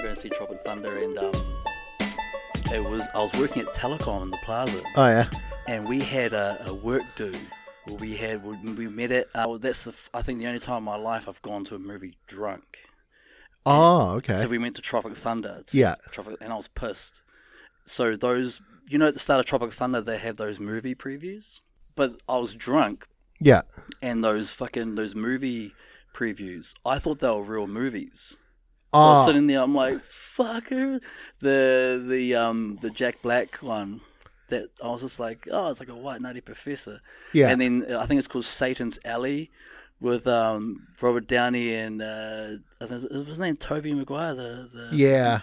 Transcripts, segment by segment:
and see Tropic Thunder, and I was working at Telecom in the Plaza. Oh yeah. And we had a work do. We met at. That's I think the only time in my life I've gone to a movie drunk. Oh, okay. So we went to Tropic Thunder. Yeah. And I was pissed. So those, at the start of Tropic Thunder, they have those movie previews. But I was drunk. Yeah. And those movie previews, I thought they were real movies. So I was sitting there, I'm like, fucker. The Jack Black one, that I was just like, oh, it's like a white nutty professor. Yeah. And then I think it's called Satan's Alley with Robert Downey and I think it was his name Tobey Maguire. Yeah.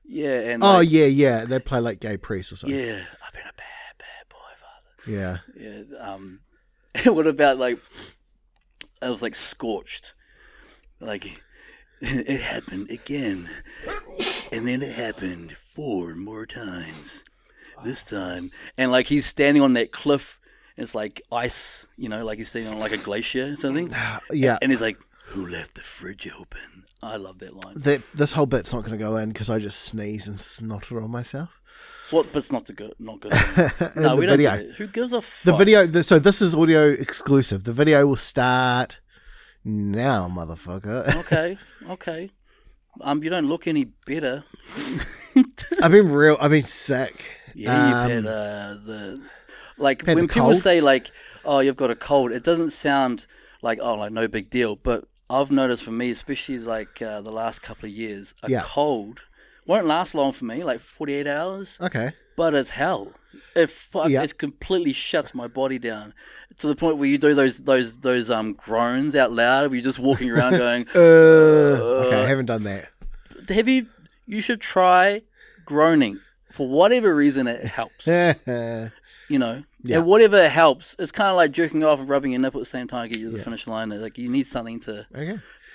Yeah. And yeah. They play like gay priests or something. Yeah. I've been a bad boy, father. Yeah. Yeah. What about like, it was like Scorched. Like, it happened again. And then it happened 4 more times. This time. And like he's standing on that cliff. And it's like ice, like he's standing on like a glacier or something. Yeah. And he's like, who left the fridge open? I love that line. This whole bit's not going to go in because I just sneezed and snotted on myself. What bit's not good? No, we don't do it. Who gives a fuck? The video, so this is audio exclusive. The video will start now, motherfucker. Okay. You don't look any better. I've been sick. Yeah, you've had when people cold. say like, oh, you've got a cold, it doesn't sound like, oh, like no big deal. But I've noticed for me, especially like the last couple of years, a cold won't last long for me, like 48 hours. Okay. But it's hell. It completely shuts my body down to the point where you do those groans out loud. Where you're just walking around going, okay, I haven't done that. You should try groaning. For whatever reason, it helps. And whatever helps, it's kind of like jerking off and rubbing your nipple at the same time to get you to the finish line. Like you need something to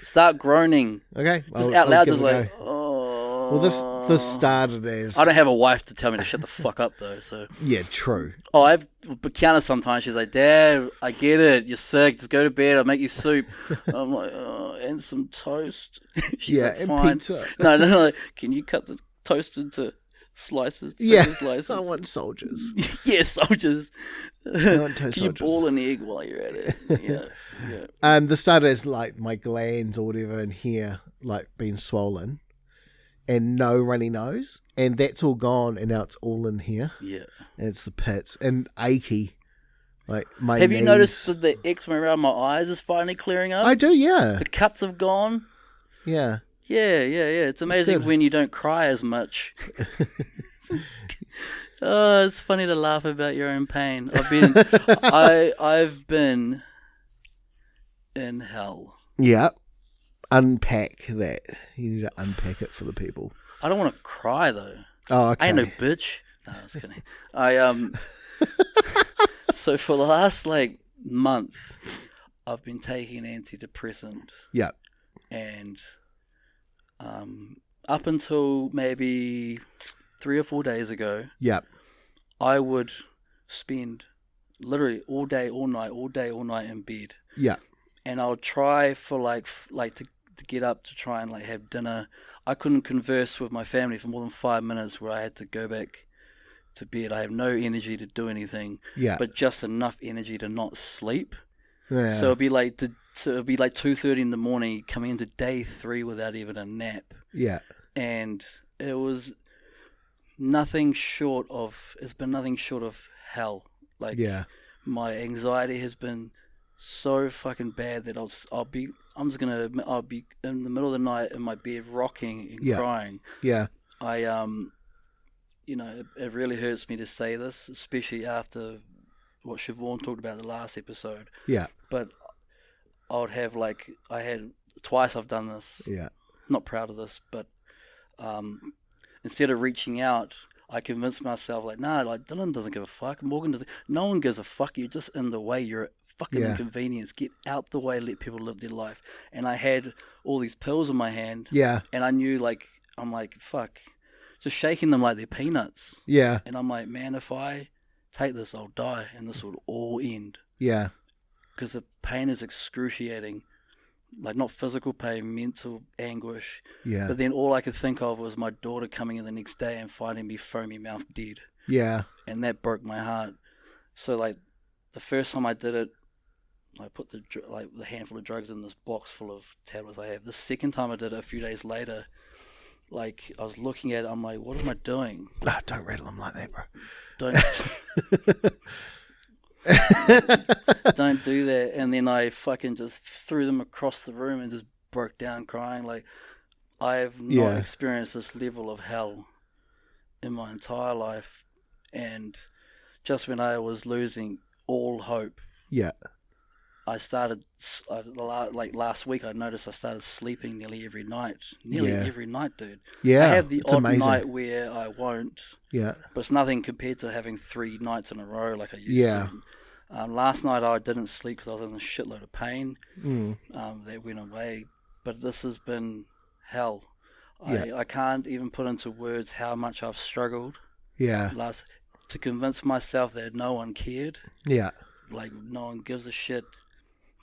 start groaning. Okay, just out loud, just like, oh. Well, this started as... I don't have a wife to tell me to shut the fuck up though. So yeah, true. Oh, but Kiana sometimes she's like, Dad, I get it. You're sick. Just go to bed. I'll make you soup. I'm like, oh, and some toast. She's like, and fine. pizza. No. Like, can you cut the toast into slices? Slices? I want soldiers. Yeah, soldiers. I want toast Can you soldiers. boil an egg while you're at it? Yeah. The started as like my glands or whatever in here, like being swollen. And no runny nose, and that's all gone, and now it's all in here. Yeah, and it's the pits and achy, like my. Have knees. you noticed that the eczema around my eyes is finally clearing up? I do, yeah. The cuts have gone. Yeah. Yeah. It's amazing when you don't cry as much. Oh, it's funny to laugh about your own pain. I've been in hell. Yeah. Unpack that. You need to unpack it for the people. I don't want to cry though. Oh, okay. I ain't no bitch. No, I was kidding. So for the last month, I've been taking an antidepressant. Yeah. And up until maybe 3 or 4 days ago, I would spend literally all day, all night in bed. Yeah. And I would try for to get up to try and have dinner. I couldn't converse with my family for more than 5 minutes, where I had to go back to bed. I have no energy to do anything, but just enough energy to not sleep. Yeah. So it'd be it'd be 2:30 in the morning, coming into day 3 without even a nap. Yeah. And it was nothing short of hell. My anxiety has been so fucking bad that I'll be in the middle of the night in my bed rocking and crying. Yeah. It really hurts me to say this, especially after what Siobhan talked about the last episode. Yeah. But I would have I had twice I've done this. Yeah. Not proud of this, but instead of reaching out, I convinced myself Dylan doesn't give a fuck. Morgan doesn't. No one gives a fuck. You're just in the way. You're a fucking inconvenience. Get out the way. Let people live their life. And I had all these pills in my hand. Yeah. And I knew I'm fuck, just shaking them like they're peanuts. Yeah. And I'm like, man, if I take this, I'll die, and this will all end. Yeah. Because the pain is excruciating. like not physical pain, mental anguish. Yeah. But then all I could think of was my daughter coming in the next day and finding me foamy mouth dead. Yeah. And that broke my heart. So like the first time I did it, I put the handful of drugs in this box full of tablets I have. The second time I did it a few days later, like I was looking at it, I'm like, what am I doing? Oh, don't rattle them like that, bro. Don't don't do that. And then I fucking just threw them across the room and just broke down crying. Like I've not experienced this level of hell in my entire life. And just when I was losing all hope, I started, like last week, I noticed I started sleeping nearly every night. Every night, dude. Yeah, I have the odd amazing. night where I won't. Yeah. But it's nothing compared to having 3 nights in a row like I used to. Last night I didn't sleep because I was in a shitload of pain. That went away. But this has been hell. I can't even put into words how much I've struggled. To convince myself that no one cared. Like no one gives a shit.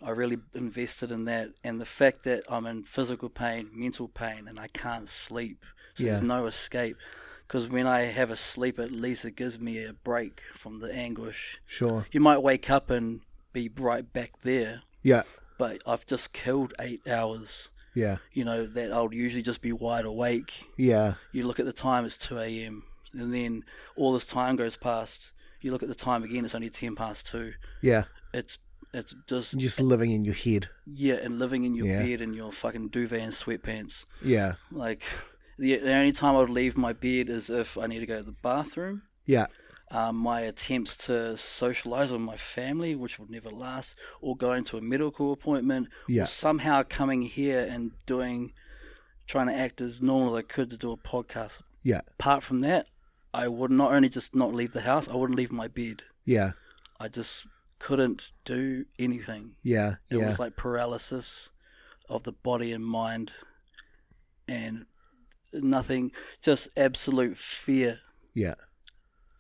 I really invested in that, and the fact that I'm in physical pain, mental pain, and I can't sleep, so there's no escape. Because when I have a sleep, at least it gives me a break from the anguish. Sure. You might wake up and be right back there. Yeah. But I've just killed 8 hours. Yeah. You know, that I'll usually just be wide awake. Yeah. You look at the time, it's 2 a.m. And then all this time goes past. You look at the time again, it's only 10 past 2. Yeah. It's just... Just living in your head. Yeah, and living in your bed in your fucking duvet and sweatpants. Yeah. Like, the only time I would leave my bed is if I need to go to the bathroom. Yeah. My attempts to socialise with my family, which would never last, or going to a medical appointment, or somehow coming here and trying to act as normal as I could to do a podcast. Yeah. Apart from that, I would not only just not leave the house, I wouldn't leave my bed. Yeah. I just couldn't do anything. Yeah. It was like paralysis of the body and mind, and nothing, just absolute fear. Yeah.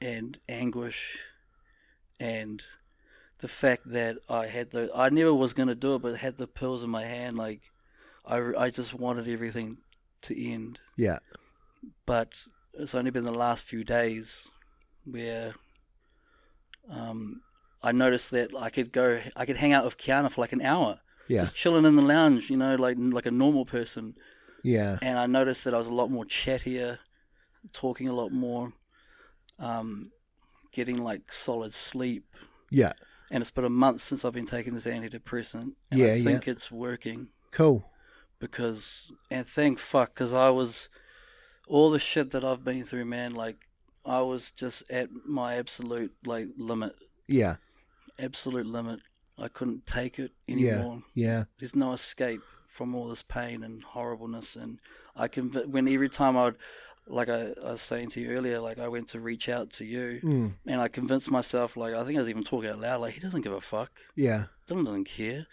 And anguish, and the fact that I never was going to do it, but had the pills in my hand, like I just wanted everything to end. Yeah. But it's only been the last few days where I noticed that I could hang out with Kiana for like an hour, just chilling in the lounge, you know, like a normal person. Yeah. And I noticed that I was a lot more chattier, talking a lot more, getting like solid sleep. Yeah. And it's been a month since I've been taking this antidepressant. And I think it's working. Cool. And thank fuck, because all the shit that I've been through, man, like I was just at my absolute like limit. Yeah. Absolute limit. I couldn't take it anymore. Yeah. There's no escape from all this pain and horribleness. And every time I would, like I was saying to you earlier, like I went to reach out to you, and I convinced myself, like I think I was even talking out loud, like he doesn't give a fuck. Yeah. Dylan doesn't care.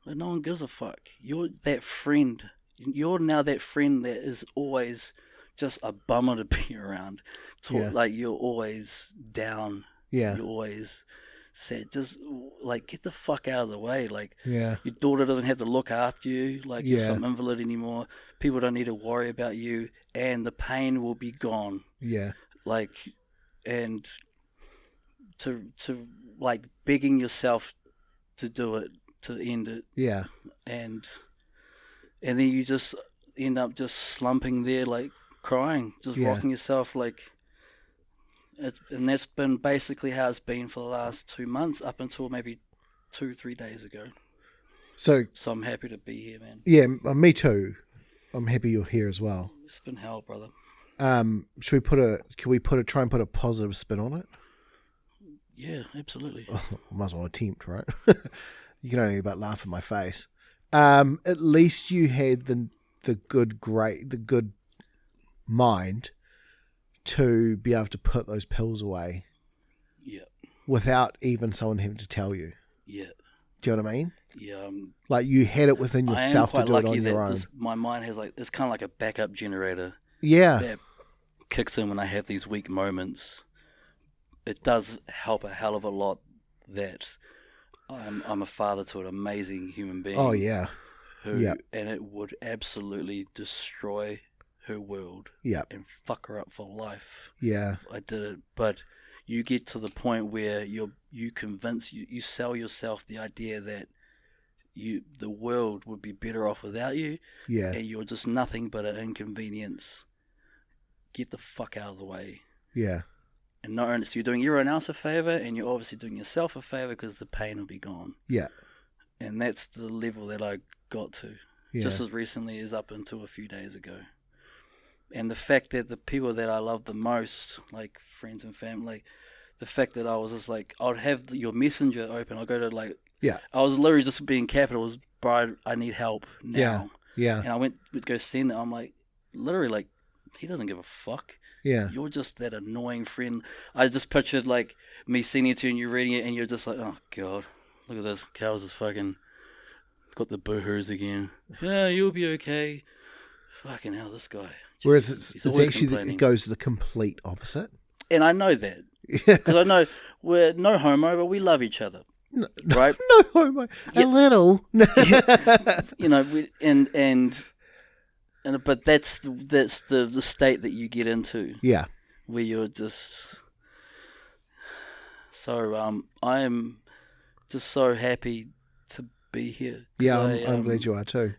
Like no one gives a fuck. You're that friend. You're now that friend that is always just a bummer to be around. Like you're always down. Yeah. You're always sad. Just like get the fuck out of the way. Like your daughter doesn't have to look after you. Like you're some invalid anymore. People don't need to worry about you, and the pain will be gone. Yeah. Like, and to like begging yourself to do it, to end it. Yeah. And then you just end up just slumping there, like crying, just rocking yourself, like. And that's been basically how it's been for the last 2 months, up until maybe 2-3 days ago. So I'm happy to be here, man. Yeah, me too. I'm happy you're here as well. It's been hell, brother. Should we try and put a positive spin on it? Yeah, absolutely. Might as well attempt, right? You can only about laugh in my face. At least you had the good mind to be able to put those pills away. Yeah. Without even someone having to tell you. Yeah. Do you know what I mean? Yeah. Like you had it within yourself to do it on your own. My mind has it's kind of like a backup generator. Yeah. That kicks in when I have these weak moments. It does help a hell of a lot that I'm a father to an amazing human being. Oh yeah. Yep. and it would absolutely destroy her world Yep. and fuck her up for life. Yeah. If I did it, but you get to the point where you sell yourself the idea that the world would be better off without you, Yeah. and you're just nothing but an inconvenience. Get the fuck out of the way. Yeah. And not only, so you're doing everyone else a favor, and you're obviously doing yourself a favor because the pain will be gone. Yeah. And that's the level that I got to, just as recently as up until a few days ago. And the fact that the people that I love the most, like friends and family, the fact that I was just like, I'd have your messenger open. I'll go to like, I was literally just being capitals, bro, I need help now. Yeah. And I would go send it. I'm like, literally like, he doesn't give a fuck. Yeah. You're just that annoying friend. I just pictured like me sending it to you and you reading it and you're just like, oh God, look at this. Kels is fucking got the boo-hoos again. Yeah, you'll be okay. Fucking hell, this guy. Whereas He's it's actually, it goes to the complete opposite. And I know that. Because I know we're no homo, but we love each other. No, right? No homo. A little. You know, but that's the state that you get into. Yeah. Where you're just so I am just so happy to be here. Yeah, I'm glad you are too.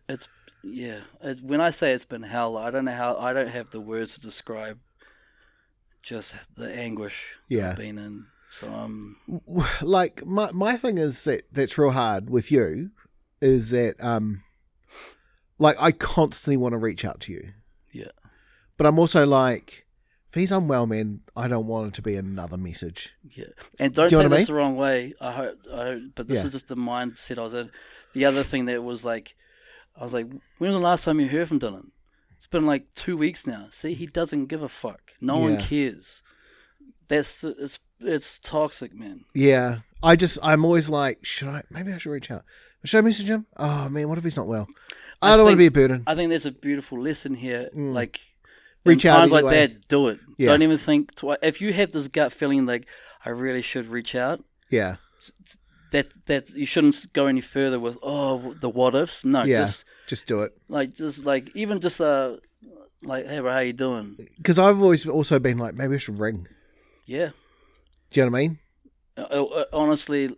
When I say it's been hell, I don't have the words to describe just the anguish I've been in. So like my thing is that's real hard with you is that like I constantly want to reach out to you. Yeah. But I'm also like, if he's unwell, man, I don't want it to be another message. Yeah. And don't take this the wrong way. I hope, but this is just the mindset I was in. The other thing that was like, I was like, when was the last time you heard from Dylan? It's been like 2 weeks now. See, he doesn't give a fuck. No one cares. It's toxic, man. Yeah. I'm always like, maybe I should reach out. Should I message him? Oh man, what if he's not well? I don't want to be a burden. I think there's a beautiful lesson here. Like, reach out times anyway. like that, do it. Yeah. Don't even think twice. If you have this gut feeling like I really should reach out, that you shouldn't go any further with the what ifs. No, just do it. Even just like, hey bro, how you doing? Because I've always also been like, maybe I should ring. Yeah. Do you know what I mean? Honestly,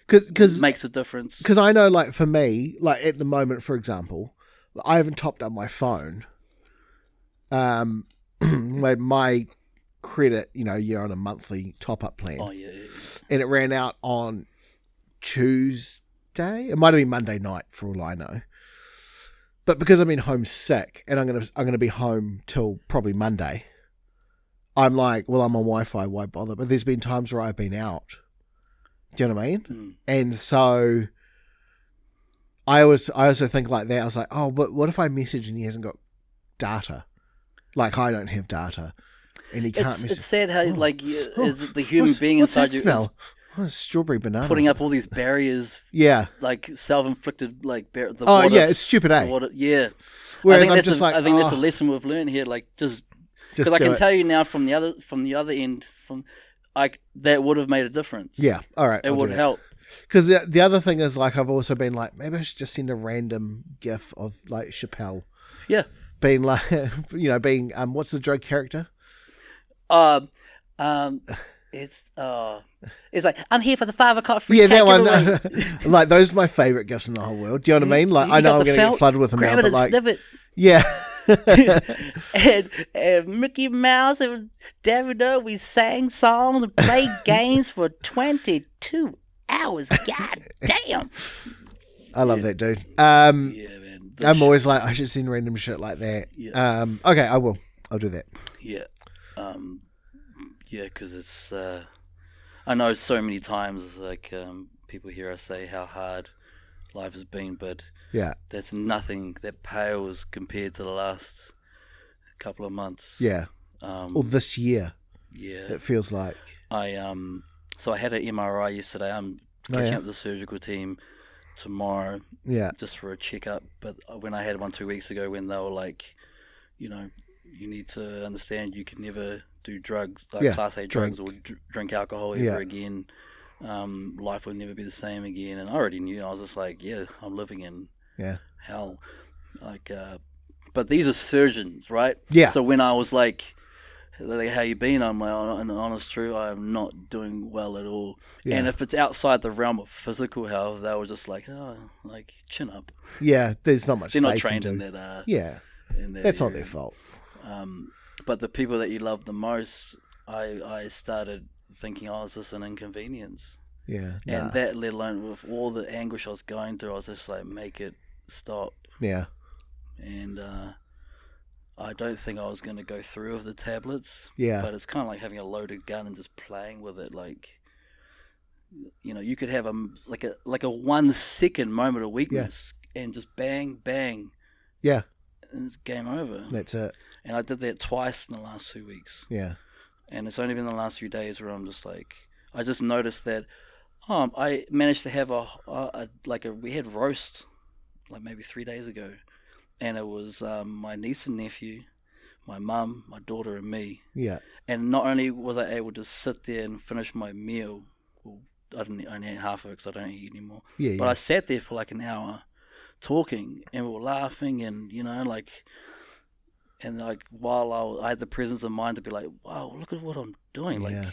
because makes a difference. Because I know, like for me, like at the moment, for example, I haven't topped up my phone. My credit, you're on a monthly top up plan. Oh yeah. And it ran out on Tuesday. It might have been Monday night for all I know. But because I've been home sick and I'm gonna be home till probably Monday, I'm like, well, I'm on Wi-Fi, why bother? But there's been times where I've been out. Do you know what I mean? Mm. And so I also think like that. I was like, oh, but what if I message and he hasn't got data? Like I don't have data, and he can't message. It's sad how is the human being inside you smell? Strawberry banana. Putting up all these barriers. Yeah. Like self-inflicted, like it's stupid, eh? Yeah. Whereas I think that's a lesson we've learned here. Like just because I can tell you now from the other end, that would have made a difference. Yeah. All right. It would help. Because the other thing is like I've also been like maybe I should just send a random GIF of like Chappelle. Yeah. Being like being what's the drug character? It's like I'm here for the 5 o'clock free. Yeah, that one. Like those are my favorite gifts in the whole world. Do you know what I mean? Like I know I'm going to get flooded with them now, but like yeah. and Mickey Mouse and Davido, we sang songs and played games for 22 hours. God damn. I love that dude. Yeah, man. I'm always like, I should send random shit like that. Yeah. Okay, I will. I'll do that. Yeah. Yeah, because it's. I know so many times, like people hear us say how hard life has been, but that's nothing that pales compared to the last couple of months. Yeah. Or this year. Yeah. It feels like. So I had an MRI yesterday. I'm catching up with the surgical team tomorrow. Yeah. Just for a checkup. But when I had one 2 weeks ago, when they were like, you need to understand you can never do drugs, like Class A drugs or drink alcohol ever again. Life will never be the same again. And I already knew. I was just like, I'm living in Yeah. hell. Like, but these are surgeons, right? Yeah. So when I was like, how you been? I'm like, in honest truth, I am not doing well at all. Yeah. And if it's outside the realm of physical health, they were just like, oh, like chin up. Yeah, there's not much. They're not they trained can in do. that. Yeah, In that that's not area. their fault. But the people that you love the most, I started thinking, oh, is this an inconvenience? Yeah, And that, let alone with all the anguish I was going through, I was just like, make it stop. yeah, And I don't think I was going to go through with the tablets. yeah, But it's kind of like having a loaded gun and just playing with it. Like, you know, you could have a 1 second moment of weakness and just bang, bang, yeah. and it's game over. That's it. And I did that twice in the last 2 weeks. Yeah, And it's only been the last few days where I'm just like, I just noticed that I managed to have we had roast like maybe 3 days ago, and it was my niece and nephew, my mum, my daughter, and me. yeah, And not only was I able to sit there and finish my meal, well, I only ate half of it because I don't eat anymore. yeah, But yeah. I sat there for like an hour talking, and we were laughing, and and like while I had the presence of mind to be like, wow, look at what I'm doing. Yeah.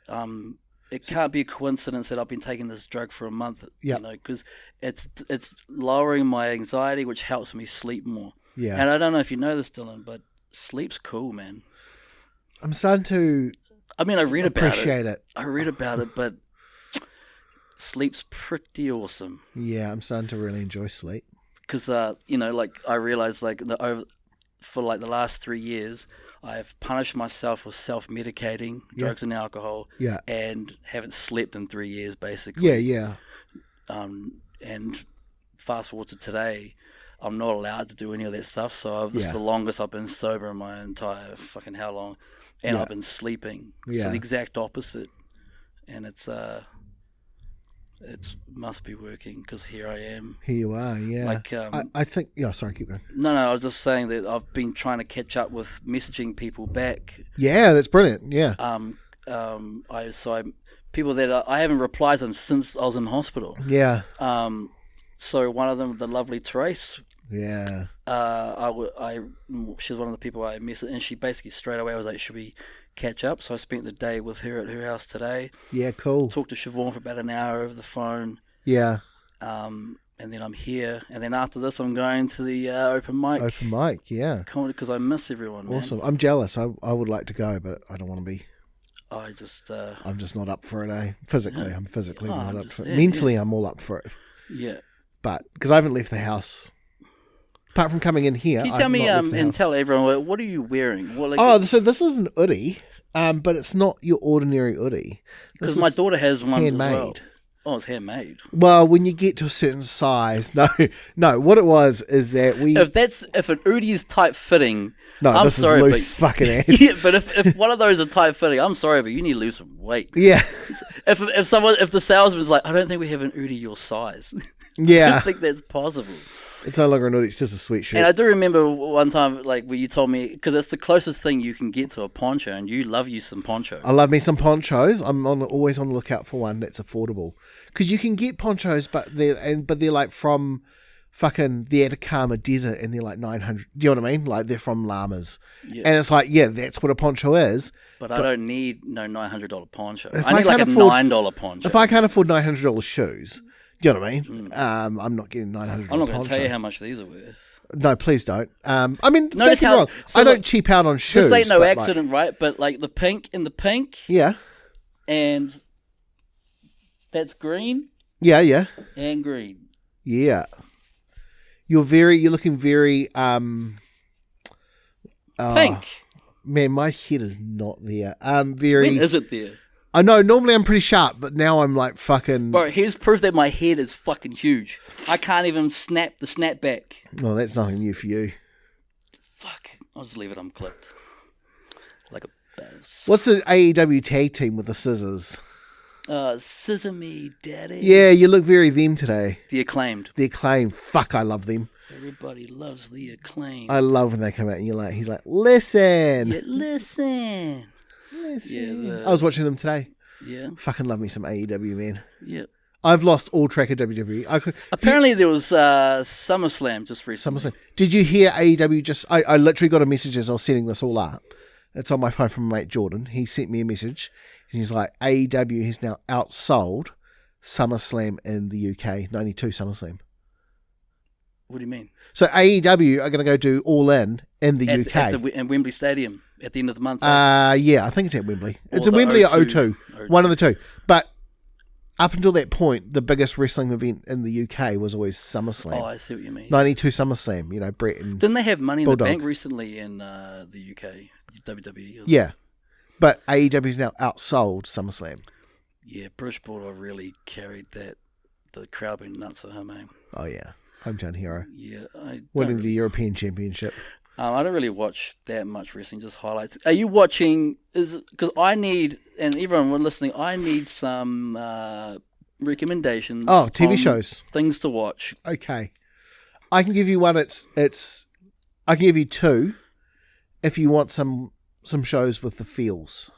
Like, it can't be a coincidence that I've been taking this drug for a month. Yep. You know, because it's lowering my anxiety, which helps me sleep more. Yeah. And I don't know if you know this, Dylan, but sleep's cool, man. I'm starting to I mean, I read about appreciate it. I read about it, but sleep's pretty awesome. Yeah, I'm starting to really enjoy sleep. Because like I realized for like the last 3 years, I've punished myself with self-medicating, drugs and alcohol, Yeah, and haven't slept in 3 years, basically. yeah, yeah, And fast forward to today, I'm not allowed to do any of that stuff. So this is Yeah. the longest I've been sober in my entire fucking how long, and Yeah. I've been sleeping. Yeah. So the exact opposite, and it must be working because here I am. Here you are. Yeah, Like, I think. Yeah, sorry, keep going. No, I was just saying that I've been trying to catch up with messaging people back. Yeah, that's brilliant. Yeah, People that I haven't replied to them since I was in hospital. yeah, So one of them, the lovely Therese, yeah, she's one of the people I messaged, and she basically straight away was like, should we catch up? So I spent the day with her at her house today. yeah. Cool. Talked to Siobhan for about an hour over the phone. Yeah, And then I'm here, and then after this, I'm going to the open mic. open mic. Yeah, Because I miss everyone, man. awesome. I'm jealous. I would like to go, but I don't want to be. I just, I'm just not up for it. Physically, I'm physically Oh, not I'm up just for it. there, Mentally, I'm all up for it. yeah. But because I haven't left the house, apart from coming in here. Can you I've tell me not left the and house. tell everyone what are you wearing? What, like, Oh, so this is an hoodie, but it's not your ordinary hoodie. because my daughter has one as well. handmade. Oh, it's handmade. Well, when you get to a certain size, no. What it was is that we. If an Udi is tight fitting, No, I'm this sorry, is loose but fucking ass. yeah, but if one of those are tight fitting, I'm sorry, but you need to lose some weight. Yeah, If the salesman's like, I don't think we have an Udi your size. I yeah. don't think that's possible. It's no longer an hoodie; it's just a sweatshirt. And I do remember one time, like, where you told me, because it's the closest thing you can get to a poncho, and you love you some poncho. I love me some ponchos. I'm always on the lookout for one that's affordable, because you can get ponchos, but they're like from fucking the Atacama Desert, and they're like 900. Do you know what I mean? Like they're from llamas, Yeah. and it's like, yeah, that's what a poncho is. But I don't need no $900 poncho. If I need I like a can't afford- $9 poncho. If I can't afford $900 shoes, do you know what I mean? I'm not getting $900. I'm not going to poncho. tell you how much these are worth. No, please don't. I mean, don't Notice get me how- wrong. so I don't look, cheap out on shoes. This ain't no but, like, accident, right? But like the pink, yeah, and that's green yeah. and green. Yeah. You're looking very Pink. Man, my head is not there. Very When is it there? I know normally I'm pretty sharp, but now I'm like fucking Bro, here's proof that my head is fucking huge. I can't even snap the snapback. Oh, that's nothing new for you. Fuck. I'll just leave it unclipped. Like a buzz. What's the AEW tag team with the scissors? Scissor me, daddy. Yeah, you look very them today. The Acclaimed. The Acclaim. Fuck, I love them. Everybody loves the Acclaimed. I love when they come out and he's like, listen. Yeah, listen. Listen. Yeah, I was watching them today. Yeah. Fucking love me some AEW, man. Yeah. I've lost all track of WWE. Apparently there was SummerSlam just recently. SummerSlam. Did you hear AEW just... I literally got a message as I was setting this all up. It's on my phone from my mate Jordan. He sent me a message. And he's like, AEW has now outsold SummerSlam in the UK. 92 SummerSlam. What do you mean? So AEW are going to go do All In the UK. In Wembley Stadium at the end of the month. Yeah, I think it's at Wembley. It's at Wembley or O2. One of the two. But up until that point, the biggest wrestling event in the UK was always SummerSlam. Oh, I see what you mean. 92 SummerSlam, Brett and Didn't they have Money in Bulldog. the Bank recently in the UK? WWE. Yeah. But AEW's now outsold SummerSlam. Yeah, British Bulldog really carried that. The crowd being nuts for him, eh? Oh, yeah. Hometown hero. Yeah. Winning the European Championship. I don't really watch that much wrestling, just highlights. Are you watching? Because I need, and everyone listening, I need some recommendations. Oh, TV on shows. Things to watch. Okay. I can give you one. I can give you two if you want some shows with the feels.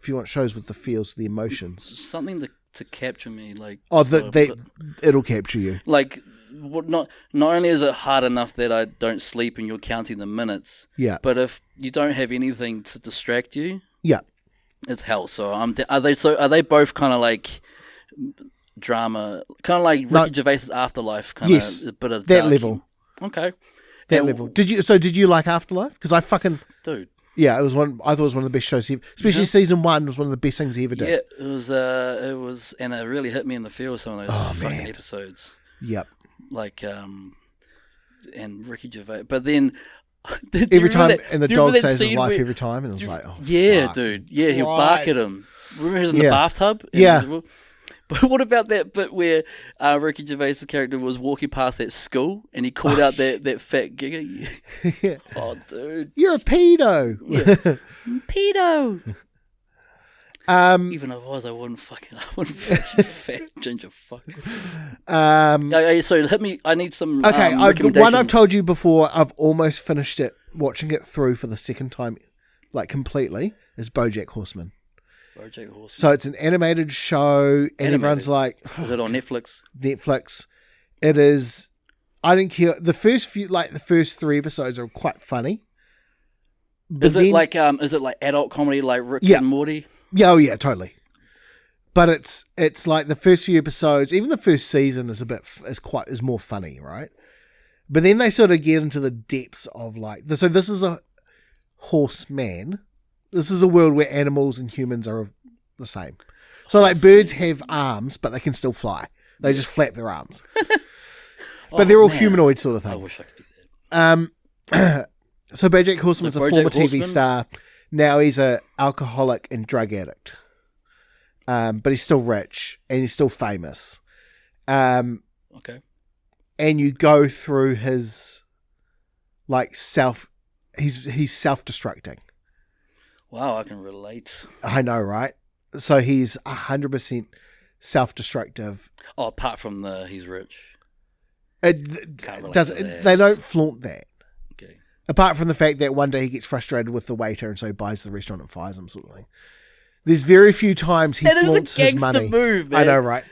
If you want shows with the feels, the emotions. Something to capture me. Like it'll capture you. Like, not only is it hard enough that I don't sleep and you're counting the minutes. Yeah. But if you don't have anything to distract you. Yeah. It's hell. So are they both kind of like drama, kind of like Ricky Gervais's Afterlife, kind of yes, a bit of that dark level. Okay. That level. Did you like Afterlife? Because I fucking dude. Yeah, it was one. I thought it was one of the best shows ever. Especially season 1 was one of the best things he ever did. Yeah, it was, and it really hit me in the feel. Some of those fucking episodes. Yep. Like and Ricky Gervais, but then every time, and the dog saves his scene life every time, and it was like, oh, yeah, fuck. dude, yeah, he'll bark at him. Remember he was in the bathtub? Yeah. But what about that bit where Ricky Gervais' character was walking past that school and he called out that fat gigger? Yeah. Oh, dude. You're a pedo. Yeah. Pedo. Even if I was, I wouldn't fucking fat ginger fuck. So hit me, I need some okay, recommendations. the one I've told you before, I've almost finished it, watching it through for the second time, like completely, is BoJack Horseman. BoJack Horseman. So it's an animated show, and everyone's like... Is it on Netflix? Netflix. It is... I didn't care. The first 3 episodes are quite funny. Is it like adult comedy like Rick and Morty? Yeah, oh yeah, totally. But it's like the first few episodes, even the first season is more funny, right? But then they sort of get into the depths of so this is a horseman. This is a world where animals and humans are the same. So like birds have arms, but they can still fly. They just flap their arms. But they're all humanoid sort of thing. I wish I could do that. So BoJack Horseman's a former TV star. Now he's an alcoholic and drug addict. But he's still rich and he's still famous. Okay. And you go through his he's self-destructing. Wow, I can relate. I know, right? So he's 100% self-destructive. Oh, apart from he's rich. They don't flaunt that. Okay. Apart from the fact that one day he gets frustrated with the waiter and so he buys the restaurant and fires him, sort of thing. There's very few times he flaunts his money. That is a gangster move, man. I know, right?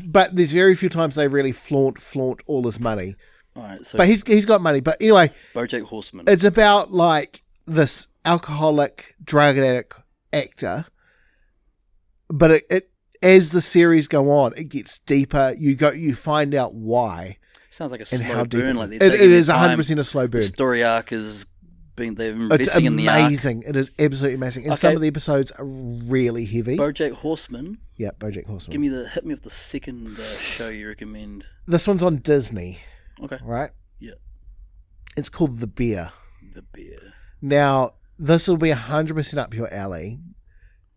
But there's very few times they really flaunt all his money. All right, so but he's got money. But anyway, BoJack Horseman. It's about this alcoholic drug addict actor. But it as the series go on, it gets deeper. You find out why. Sounds like a slow burn. Like it is 100% a slow burn. The story arc is they're investing in the arc. It's amazing. It is absolutely amazing. And some of the episodes are really heavy. BoJack Horseman. Yeah, BoJack Horseman. Hit me with the second show you recommend. This one's on Disney. Okay. Right? Yeah. It's called The Bear. The Bear. Now, this will be 100% up your alley.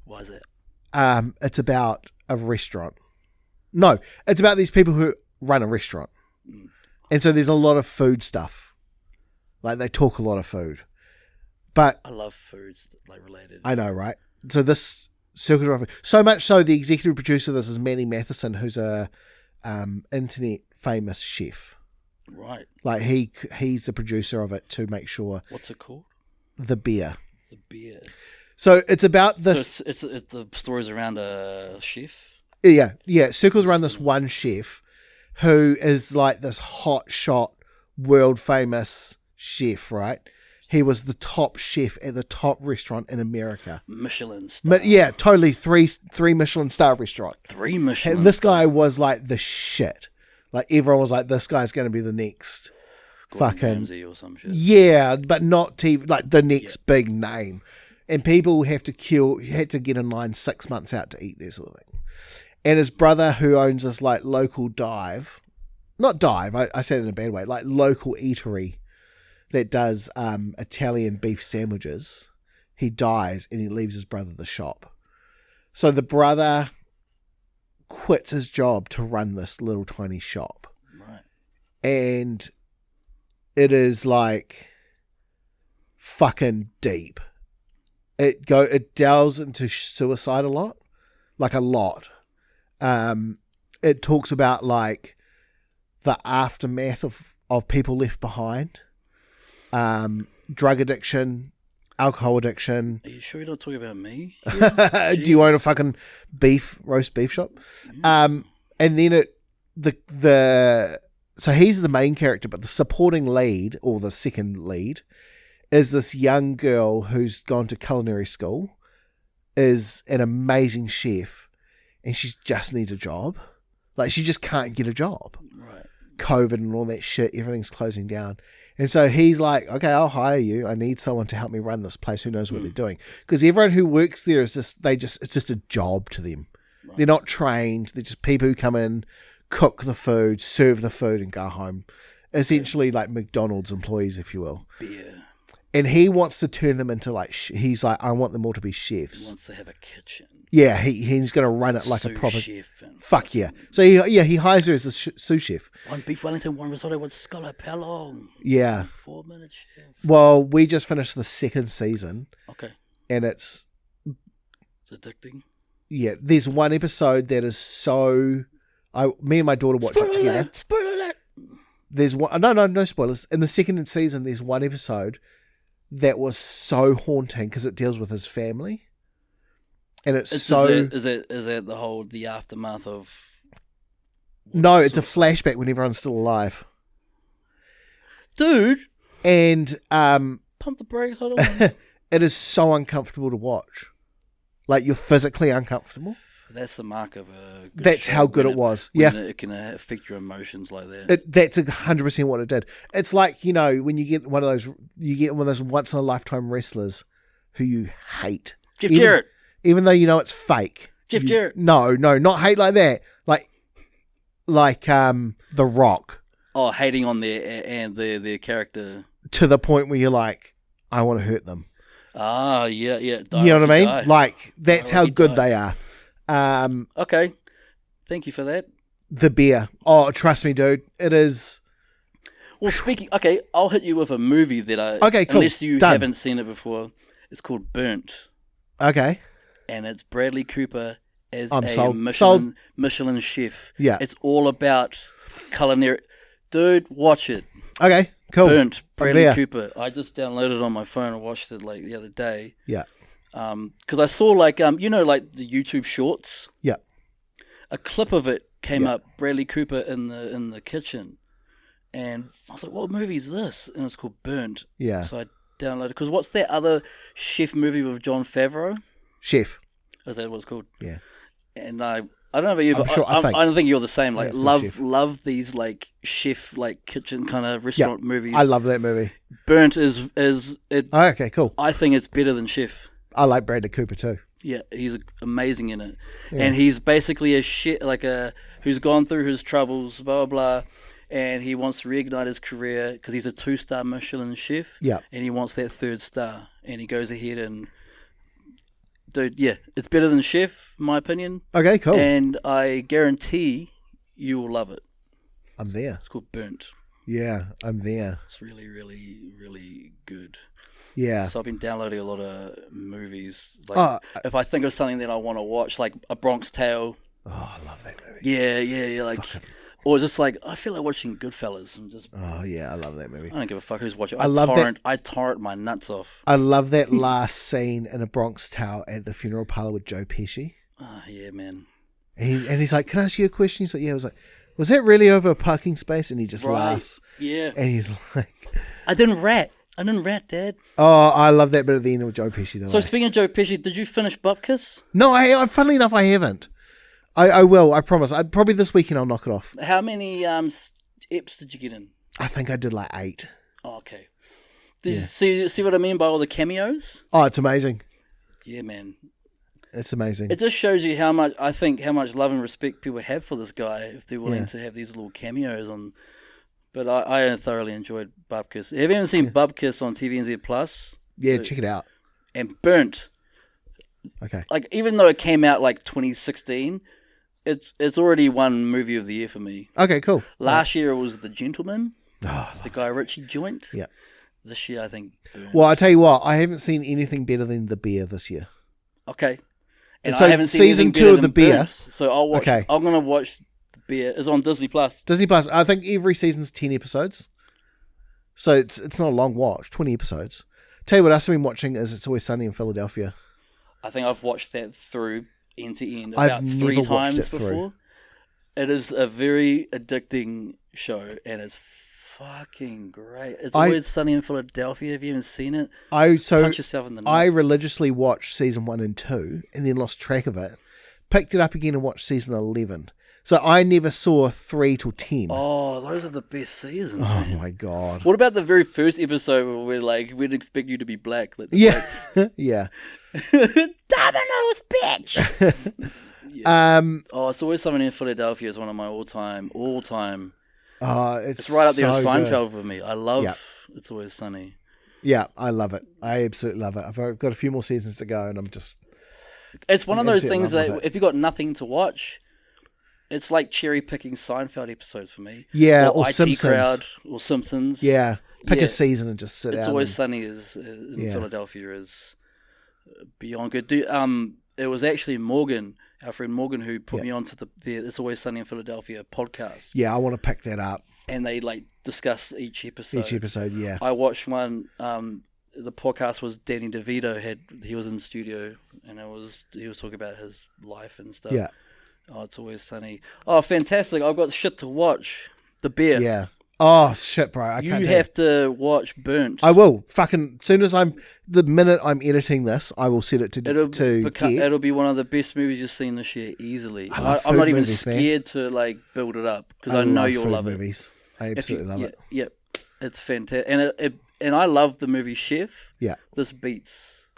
Why is that? It's about a restaurant. No, it's about these people who run a restaurant. Mm. And so there's a lot of food stuff. They talk a lot of food. But I love foods related. I know, right? So this circuit around so much so the executive producer of this is Manny Matheson, who's a internet famous chef. Right. He's the producer of it to make sure. What's it called? The Bear. The Bear. So it's about this. So it's the stories around a chef. Yeah. Circles around this one chef who is like this hot shot, world famous chef, right? He was the top chef at the top restaurant in America. Michelin star. Yeah, totally. Three Michelin star restaurant. 3 Michelin. And this guy was like the shit. Like everyone was like, this guy's going to be the next Gordon fucking Ramsay or some shit. Yeah, but not TV, like the next big name. And people had to get in line 6 months out to eat there, sort of thing. And his brother, who owns this like local not dive, I say it in a bad way, like local eatery that does Italian beef sandwiches, he dies and he leaves his brother the shop. So the brother quits his job to run this little tiny shop. Right. And it is like fucking deep. It delves into suicide a lot. It talks about like the aftermath of people left behind, drug addiction, alcohol addiction. Are you sure you're not talking about me? Do you own a fucking roast beef shop? And then so he's the main character, but the supporting lead, or the second lead, is this young girl who's gone to culinary school, is an amazing chef, and she just needs a job. Like, she just can't get a job. Right. COVID and all that shit, everything's closing down. And so he's like, okay, I'll hire you. I need someone to help me run this place who knows what they're doing. Because everyone who works there is it's just a job to them. Right. They're not trained. They're just people who come in, cook the food, serve the food, and go home. Essentially like McDonald's employees, if you will. Beer. And he wants to turn them into like, he's like, I want them all to be chefs. He wants to have a kitchen. Yeah, he's going to run it like sous a proper chef. Fuck yeah. So he hires her as a sous chef. 1 beef Wellington, 1 risotto, 1 scallop. How long? Yeah. 4 minutes, chef. Well, we just finished the second season. Okay. And it's addicting. Yeah, there's one episode that is so. Me and my daughter watch it together. Spoiler alert! There's one. No spoilers. In the second season, there's one episode that was so haunting because it deals with his family. And it's so. Is it the aftermath of? No, it's a flashback when everyone's still alive. Dude. And pump the brakes. Hold on. It is so uncomfortable to watch. Like, you're physically uncomfortable. That's the mark of a good That's show, how good it was. Yeah. It can affect your emotions like that. That's 100% what it did. It's like, when you get one of those once in a lifetime wrestlers who you hate. Jeff Jarrett. Even though you know it's fake. Jeff Jarrett. No, not hate like that. Like The Rock. Oh, hating on their character. To the point where you're like, I want to hurt them. Ah, yeah. You know what I mean? Die. Like, that's how good they are. Okay. Thank you for that. The beer. Oh, trust me, dude. It is. Well, okay, I'll hit you with a movie that Okay, cool. Unless you haven't seen it before. It's called Burnt. Okay. And it's Bradley Cooper as sold. Michelin chef. Yeah. It's all about culinary. Dude, watch it. Okay, cool. Burnt, Bradley Cooper. I just downloaded it on my phone and watched it like the other day. Yeah. Because I saw like the YouTube shorts. Yeah. A clip of it came up. Bradley Cooper in the kitchen, and I was like, "What movie is this?" And it's called Burnt. Yeah. So I downloaded. Because what's that other chef movie with Jon Favreau? Chef. Is that what it's called? Yeah. And I don't know about you, but I don't think you're the same. Like love these like chef like kitchen kind of restaurant movies. I love that movie. Burnt is it. Oh, okay, cool. I think it's better than Chef. I like Bradley Cooper too. Yeah, he's amazing in it, and he's basically a shit who's gone through his troubles, blah blah blah, and he wants to reignite his career because he's a 2-star Michelin chef. Yeah, and he wants that 3rd star, and he goes ahead and. Dude, yeah, it's better than Chef, in my opinion. Okay, cool. And I guarantee you will love it. I'm there. It's called Burnt. Yeah, I'm there. It's really, really, really good. Yeah. So I've been downloading a lot of movies. Like, if I think of something that I want to watch, like A Bronx Tale. Oh, I love that movie. Yeah. Like, or just like I feel like watching Goodfellas and just. Oh yeah, I love that movie. I don't give a fuck who's watching. I torrent my nuts off. I love that last scene in A Bronx Tale at the funeral parlor with Joe Pesci. Oh yeah, man. And he's like, "Can I ask you a question?" He's like, "Yeah." I was like, "Was that really over a parking space?" And he just laughs. Yeah. And he's like, I didn't rat, Dad. "Oh, I love that bit at the end of Joe Pesci." Though. So speaking of Joe Pesci, did you finish Bupkis? No, funnily enough, I haven't. I will. I promise. Probably this weekend I'll knock it off. How many eps did you get in? I think I did like 8. Oh, okay. Did you see what I mean by all the cameos? Oh, it's amazing. Yeah, man. It's amazing. It just shows you how much love and respect people have for this guy if they're willing to have these little cameos on. But I thoroughly enjoyed Bupkis. Have you ever seen Bupkis on TVNZ Plus? Yeah, check it out. And Burnt. Okay. Like, even though it came out like 2016, it's already won movie of the year for me. Okay, cool. Last year it was The Gentleman, Oh, the Guy Ritchie joint. Yeah. This year I think Burnt. Well, I tell you what, I haven't seen anything better than The Bear this year. Okay. And so I haven't seen season anything 2 better of The than Bear. Burnt, so I'll watch. Okay. I'm gonna watch The Bear. It's on Disney Plus. Disney Plus. I think every season's 10 episodes, so it's not a long watch. 20 episodes. Tell you what else I've been watching is It's Always Sunny in Philadelphia. I think I've watched that through end to end I've about never 3 watched times it through. before. It is a very addicting show, and it's fucking great. It's Always Sunny in Philadelphia. If you haven't seen it, punch yourself in the I nuts. religiously watched season 1 and 2 and then lost track of it. Picked it up again and watched season 11. So I never saw 3 till 10. Oh, those are the best seasons. Oh man. my God. What about the very first episode where we'd expect you to be black? Yeah. Yeah. Domino's, bitch! Yeah. It's Always Something in Philadelphia is one of my all-time. It's It's right up there with so Seinfeld good. for me. I love It's Always Sunny. Yeah, I love it. I absolutely love it. I've got a few more seasons to go and I'm just... It's one of those absolutely things love that it. if you've got nothing to watch, it's like cherry-picking Seinfeld episodes for me. Yeah, or IT Simpsons. Crowd, or Simpsons. Yeah, pick Yeah. a season and just sit down. It's Always and- Sunny in Philadelphia is beyond good. It was actually Morgan, our friend Morgan, who put me onto the It's Always Sunny in Philadelphia podcast. Yeah, I want to pick that up. And they discuss each episode. Each episode, yeah. I watched one. The podcast was Danny DeVito he was in the studio and he was talking about his life and stuff. Yeah. Oh, It's Always Sunny. Oh, fantastic! I've got shit to watch. The Bear. Yeah. Oh, shit, bro. You have to watch Burnt. I will. Fucking, the minute I'm editing this, I will set it to get. It'll be one of the best movies you've seen this year, easily. I love I'm not food even movies, man. scared to build it up because I know you'll food love movies. I absolutely love it. Yep, it's fantastic, and I love the movie Chef. Yeah. This beats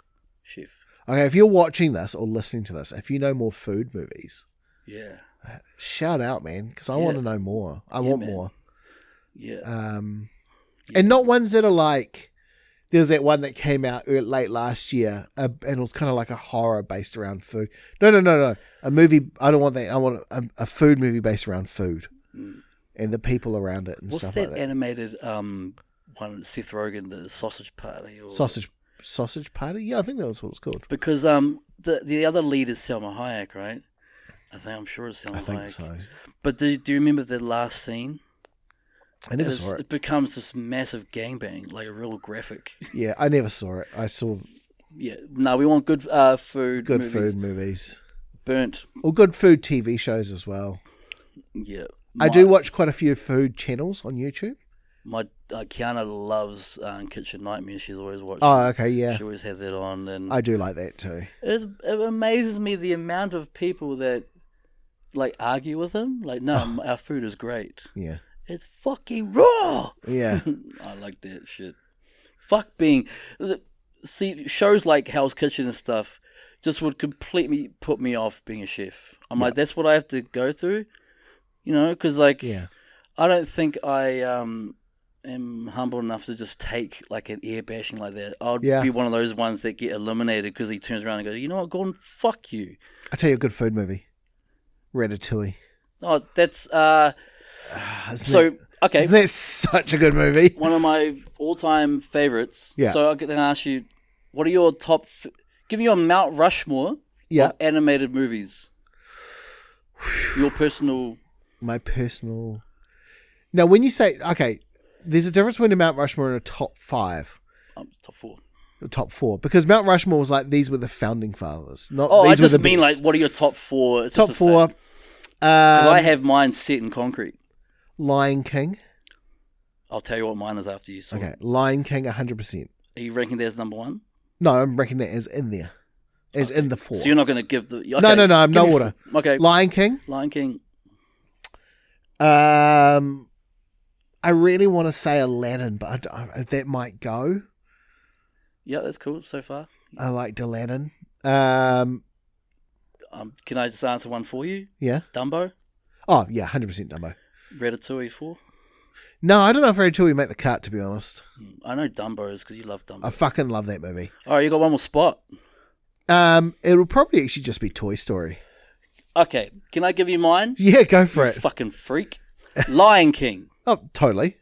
Chef. Okay, if you're watching this or listening to this, if you know more food movies, Yeah. shout out, man, because I want to know more. I want man. more. Yeah. And not ones that are like, there's that one that came out late last year, and it was kind of like a horror based around food. No. A movie, I don't want that. I want a food movie based around food and the people around it and What's stuff that like that. animated one? Seth Rogen, the Sausage Party. Or... Sausage Party? Yeah, I think that was what it's called. Because the other lead is Selma Hayek, right? I'm sure it's Selma Hayek. I think so. But do you remember the last scene? I never saw it. It becomes this massive gangbang, like a real graphic. Yeah, I never saw it. I saw Yeah, no, we want good food. good movies. food movies. Burnt. Or good food TV shows as well. Yeah, I do watch quite a few food channels on YouTube. My Kiana loves Kitchen Nightmares. She's always watching. Oh, okay, yeah. She always had that on, and I do like that too. it amazes me the amount of people that argue with him. Like, no, our food is great. Yeah. It's fucking raw. Yeah. I like that shit. Fuck being... See, shows like Hell's Kitchen and stuff just would completely put me off being a chef. I'm like, that's what I have to go through? Because, Yeah. I don't think I am humble enough to just take, an air bashing like that. I'd be one of those ones that get eliminated because he turns around and goes, you know what, Gordon, fuck you. I'll tell you a good food movie. Ratatouille. Oh, that's... Isn't that such a good movie? One of my all-time favorites. Yeah. So I'm going to ask you, what are your top... give me your Mount Rushmore of animated movies. Your personal... My personal... Now, when you say... Okay, there's a difference between a Mount Rushmore and a top 5. Top 4. A top 4. Because Mount Rushmore was these were the founding fathers. Not Oh, these I just were the mean, best. what are your top 4? It's Top just the 4, same. Because I have mine set in concrete. Lion King. I'll tell you what mine is after you saw Okay, it. Lion King, 100%. Are you ranking that as number one? No, I'm ranking that as in there, as in the 4. So you're not going to give the... Okay, No, I'm give no me order. Okay. Lion King. Lion King. I really want to say Aladdin, but that might go. Yeah, that's cool so far. I liked Aladdin. Can I just answer one for you? Yeah. Dumbo? Oh, yeah, 100% Dumbo. Ratatouille 4? No, I don't know if Ratatouille make the cut, to be honest. I know Dumbo is because you love Dumbo. I fucking love that movie. All right, you got one more spot. It'll probably actually just be Toy Story. Okay, can I give you mine? Yeah, go for You it. fucking freak. Lion King. Oh, totally.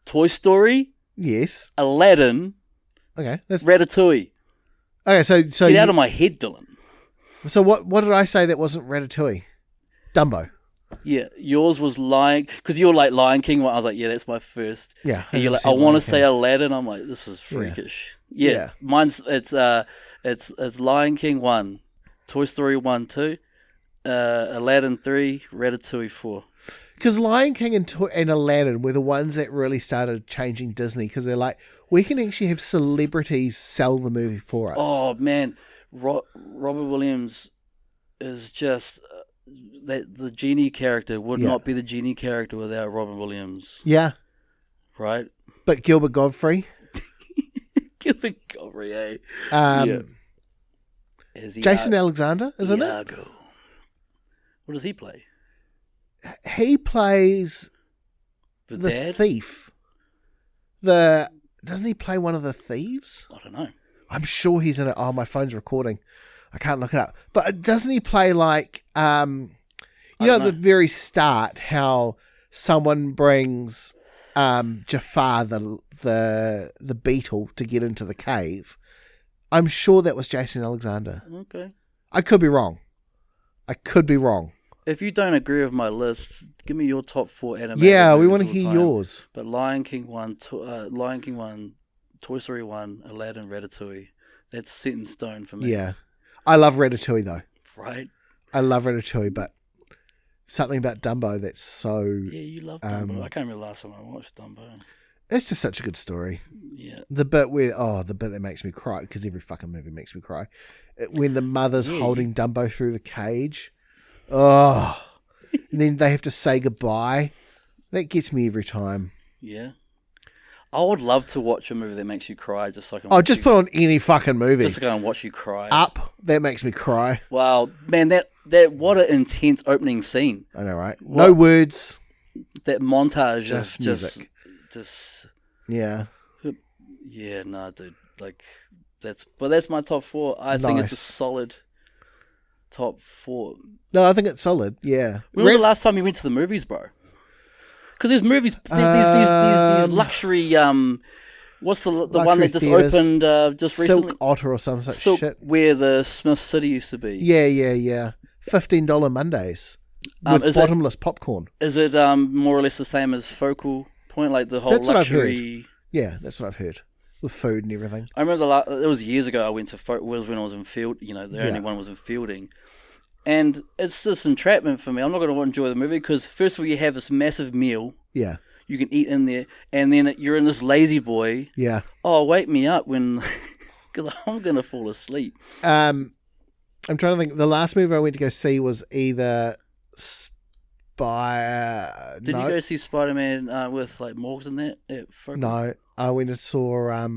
Toy Story. Yes. Aladdin. Okay. Ratatouille. Okay, so Get out of my head, Dylan. So what did I say that wasn't Ratatouille? Dumbo. Yeah, yours was Lion... Because you were like Lion King. I was like, yeah, that's my first. Yeah. And you're like, I want to say Aladdin. I'm like, this is freakish. Yeah. Mine's... It's Lion King 1. Toy Story 1, 2. Aladdin 3. Ratatouille 4. Because Lion King and Aladdin were the ones that really started changing Disney, because they're like, we can actually have celebrities sell the movie for us. Oh, man. Robert Williams is just... the genie character would not be the genie character without Robin Williams. Yeah. Right? But Gilbert Godfrey. Gilbert Godfrey, eh? Jason Alexander, isn't Iago. It? What does he play? He plays The the dad? thief. Doesn't he play one of the thieves? I don't know. I'm sure he's in it. Oh, my phone's recording. I can't look it up. But doesn't he play like, at the very start, how someone brings Jafar, the beetle, to get into the cave? I'm sure that was Jason Alexander. Okay. I could be wrong. If you don't agree with my list, give me your top 4 animated Yeah, we movies want to of all hear time. yours. But Lion King 1, Toy Story 1, Aladdin, Ratatouille. That's set in stone for me. Yeah. I love Ratatouille, though. Right? I love Ratatouille, but something about Dumbo that's so... Yeah, you love Dumbo. I can't remember the last time I watched Dumbo. It's just such a good story. Yeah. The bit that makes me cry, because every fucking movie makes me cry. When the mother's holding Dumbo through the cage. Oh. And then they have to say goodbye. That gets me every time. Yeah. I would love to watch a movie that makes you cry just so I can Just put on any fucking movie. just to go and watch you cry. Up, that makes me cry. Wow, man, that what an intense opening scene. I know, right? No words. That montage Just of music. just Yeah. yeah, no, dude. Like that's my top 4. I think it's a Nice. solid top 4. No, I think it's solid. Yeah. When was the last time you went to the movies, bro? Because there's movies, these luxury. What's the one Luxury that just theatres. opened just Silk recently? Otter or some such Silk, shit. where the Smith City used to be. Yeah. $15 Mondays with is bottomless popcorn. Is it more or less the same as Focal Point, like the whole That's what I've luxury? Yeah, that's what I've heard. With food and everything. I remember it was years ago. I went to was when I was in field. You know, the only one was in fielding, and it's just entrapment for me. I'm not going to enjoy the movie because first of all, you have this massive meal. Yeah. You can eat in there, and then you're in this lazy boy. Yeah. Oh, wake me up when, because I'm gonna fall asleep. I'm trying to think. The last movie I went to go see was either Spy. Did you go see Spider-Man with like Morgs in that? No, I went and saw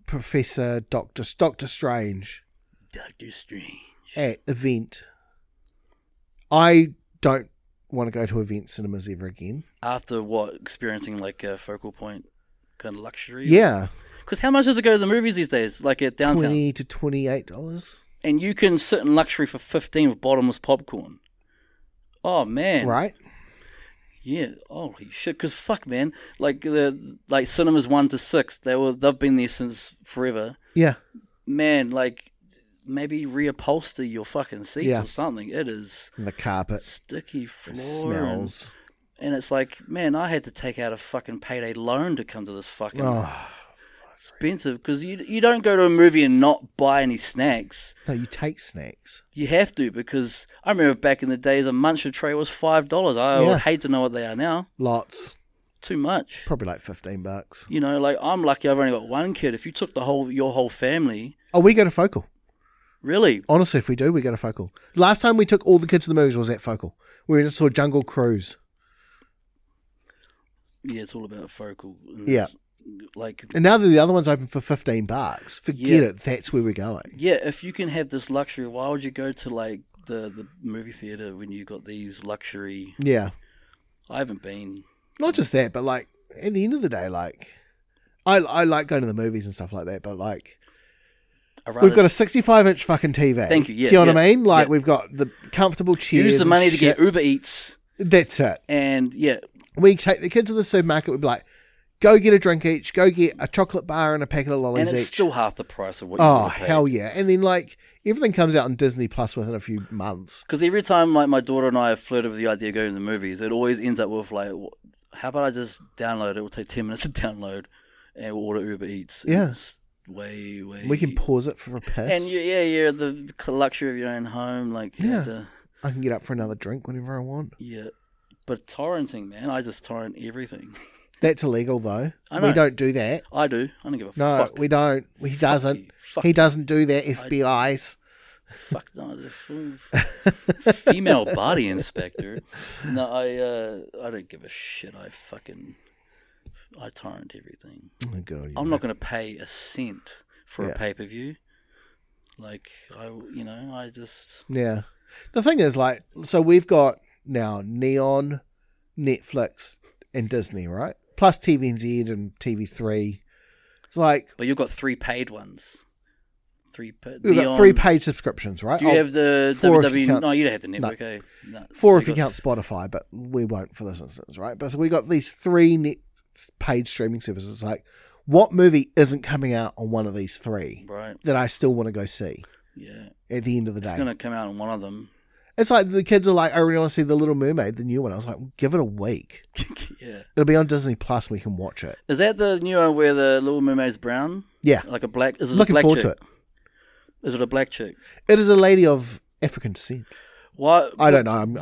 Professor Doctor Strange. Doctor Strange At event. I don't want to go to event cinemas ever again. After what? Experiencing like a Focal Point kind of luxury? Yeah. Because how much does it go to the movies these days? Like at downtown? $20 to $28. And you can sit in luxury for $15 with bottomless popcorn. Oh, man. Right? Yeah. Holy shit. Because fuck, man. Like cinemas 1 to 6, they've been there since forever. Yeah. Man, like maybe reupholster your fucking seats or something. It is And the carpet. sticky floor. It smells. And it's like, man, I had to take out a fucking payday loan to come to this fucking... expensive because you don't go to a movie and not buy any snacks. No, you take snacks. You have to because I remember back in the days a Muncher tray was $5. I would hate to know what they are now. Lots. Too much. Probably like $15. You know, like I'm lucky I've only got one kid. If you took your whole family. Oh, we go to Focal. Really? Honestly, if we do, we go to Focal. Last time we took all the kids to the movies was at Focal. We went and saw Jungle Cruise. Yeah, it's all about Focal. Yeah. Like, and now that the other one's open for $15, forget it. That's where we're going. Yeah, if you can have this luxury, why would you go to like the movie theater when you got these luxury? Yeah. I haven't been. Not just that, but like at the end of the day, like I like going to the movies and stuff like that, but like we've got a 65-inch fucking TV. Thank you. Yeah, do you know what I mean? Like we've got the comfortable chairs. Use the money to get Uber Eats. That's it. And we take the kids to the supermarket. We'd be like, go get a drink each. Go get a chocolate bar and a packet of lollies each. And it's still half the price of what you would pay. Oh, hell yeah. And then, like, everything comes out on Disney Plus within a few months. Because every time, like, my daughter and I have flirted with the idea of going to the movies, it always ends up with, like, how about I just download it? It will take 10 minutes to download and we'll order Uber Eats. Yeah. It's way... We can pause it for a piss. And, you're the luxury of your own home. Like, you have to... I can get up for another drink whenever I want. Yeah. But torrenting, man, I just torrent everything. That's illegal, though. I know. We don't do that. I do. I don't give a fuck. No, we don't. He doesn't. He doesn't do that, FBI's. Fuck no. Female body inspector. No, I don't give a shit. I torrent everything. Oh, good on you, I'm not going to pay a cent for a pay-per-view. Like, I just... Yeah. The thing is, like, so we've got now Neon, Netflix, and Disney, right? Plus TVNZ and TV3. It's like... But you've got 3 paid ones. We've got 3 paid subscriptions, right? Do you have the WWE... No, you don't have the network, no. No, 4 if you count Spotify, but we won't for this instance, right? But so we got these 3 paid streaming services. It's like, what movie isn't coming out on one of these 3 that I still want to go see? Yeah. At the end of the day. It's going to come out on one of them. It's like the kids are like, I really want to see The Little Mermaid, the new one. I was like, well, give it a week. Yeah. It'll be on Disney Plus. We can watch it. Is that the new one where the Little Mermaid's brown? Yeah. Like a black... Is it Looking a black forward chick? to it. Is it a black chick? It is a lady of African descent. What? I don't know. I'm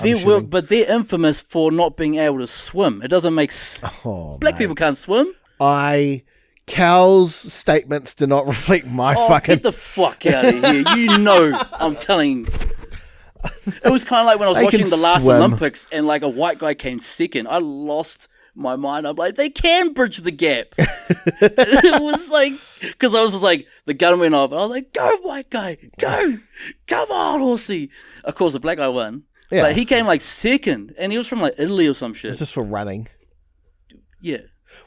but they're infamous for not being able to swim. It doesn't make sense. Oh, black people can't swim. Kels' statements do not reflect my fucking... Get the fuck out of here. You know, I'm telling... It was kind of like when I was watching the last Olympics and like a white guy came second. I lost my mind. I'm like, they can bridge the gap. It was like, because I was just like, the gun went off. I was like, go white guy, go. Come on, horsey. Of course, the black guy won. Yeah. But he came like second and he was from like Italy or some shit. It's just for running. Yeah.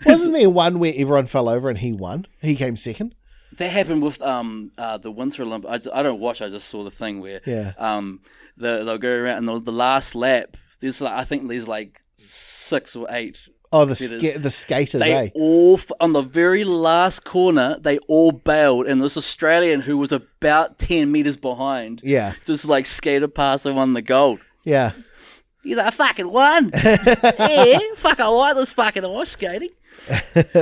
Wasn't there one where everyone fell over and he won? He came second? That happened with the Winter Olympics. I don't watch. I just saw the thing where they'll go around and the last lap. There's like, I think there's like 6 or 8. Oh, the skaters. They all on the very last corner. They all bailed, and this Australian who was about 10 meters behind, just like skated past and won the gold. Yeah, he's like, I fucking won. Yeah, fuck, I like this fucking ice skating.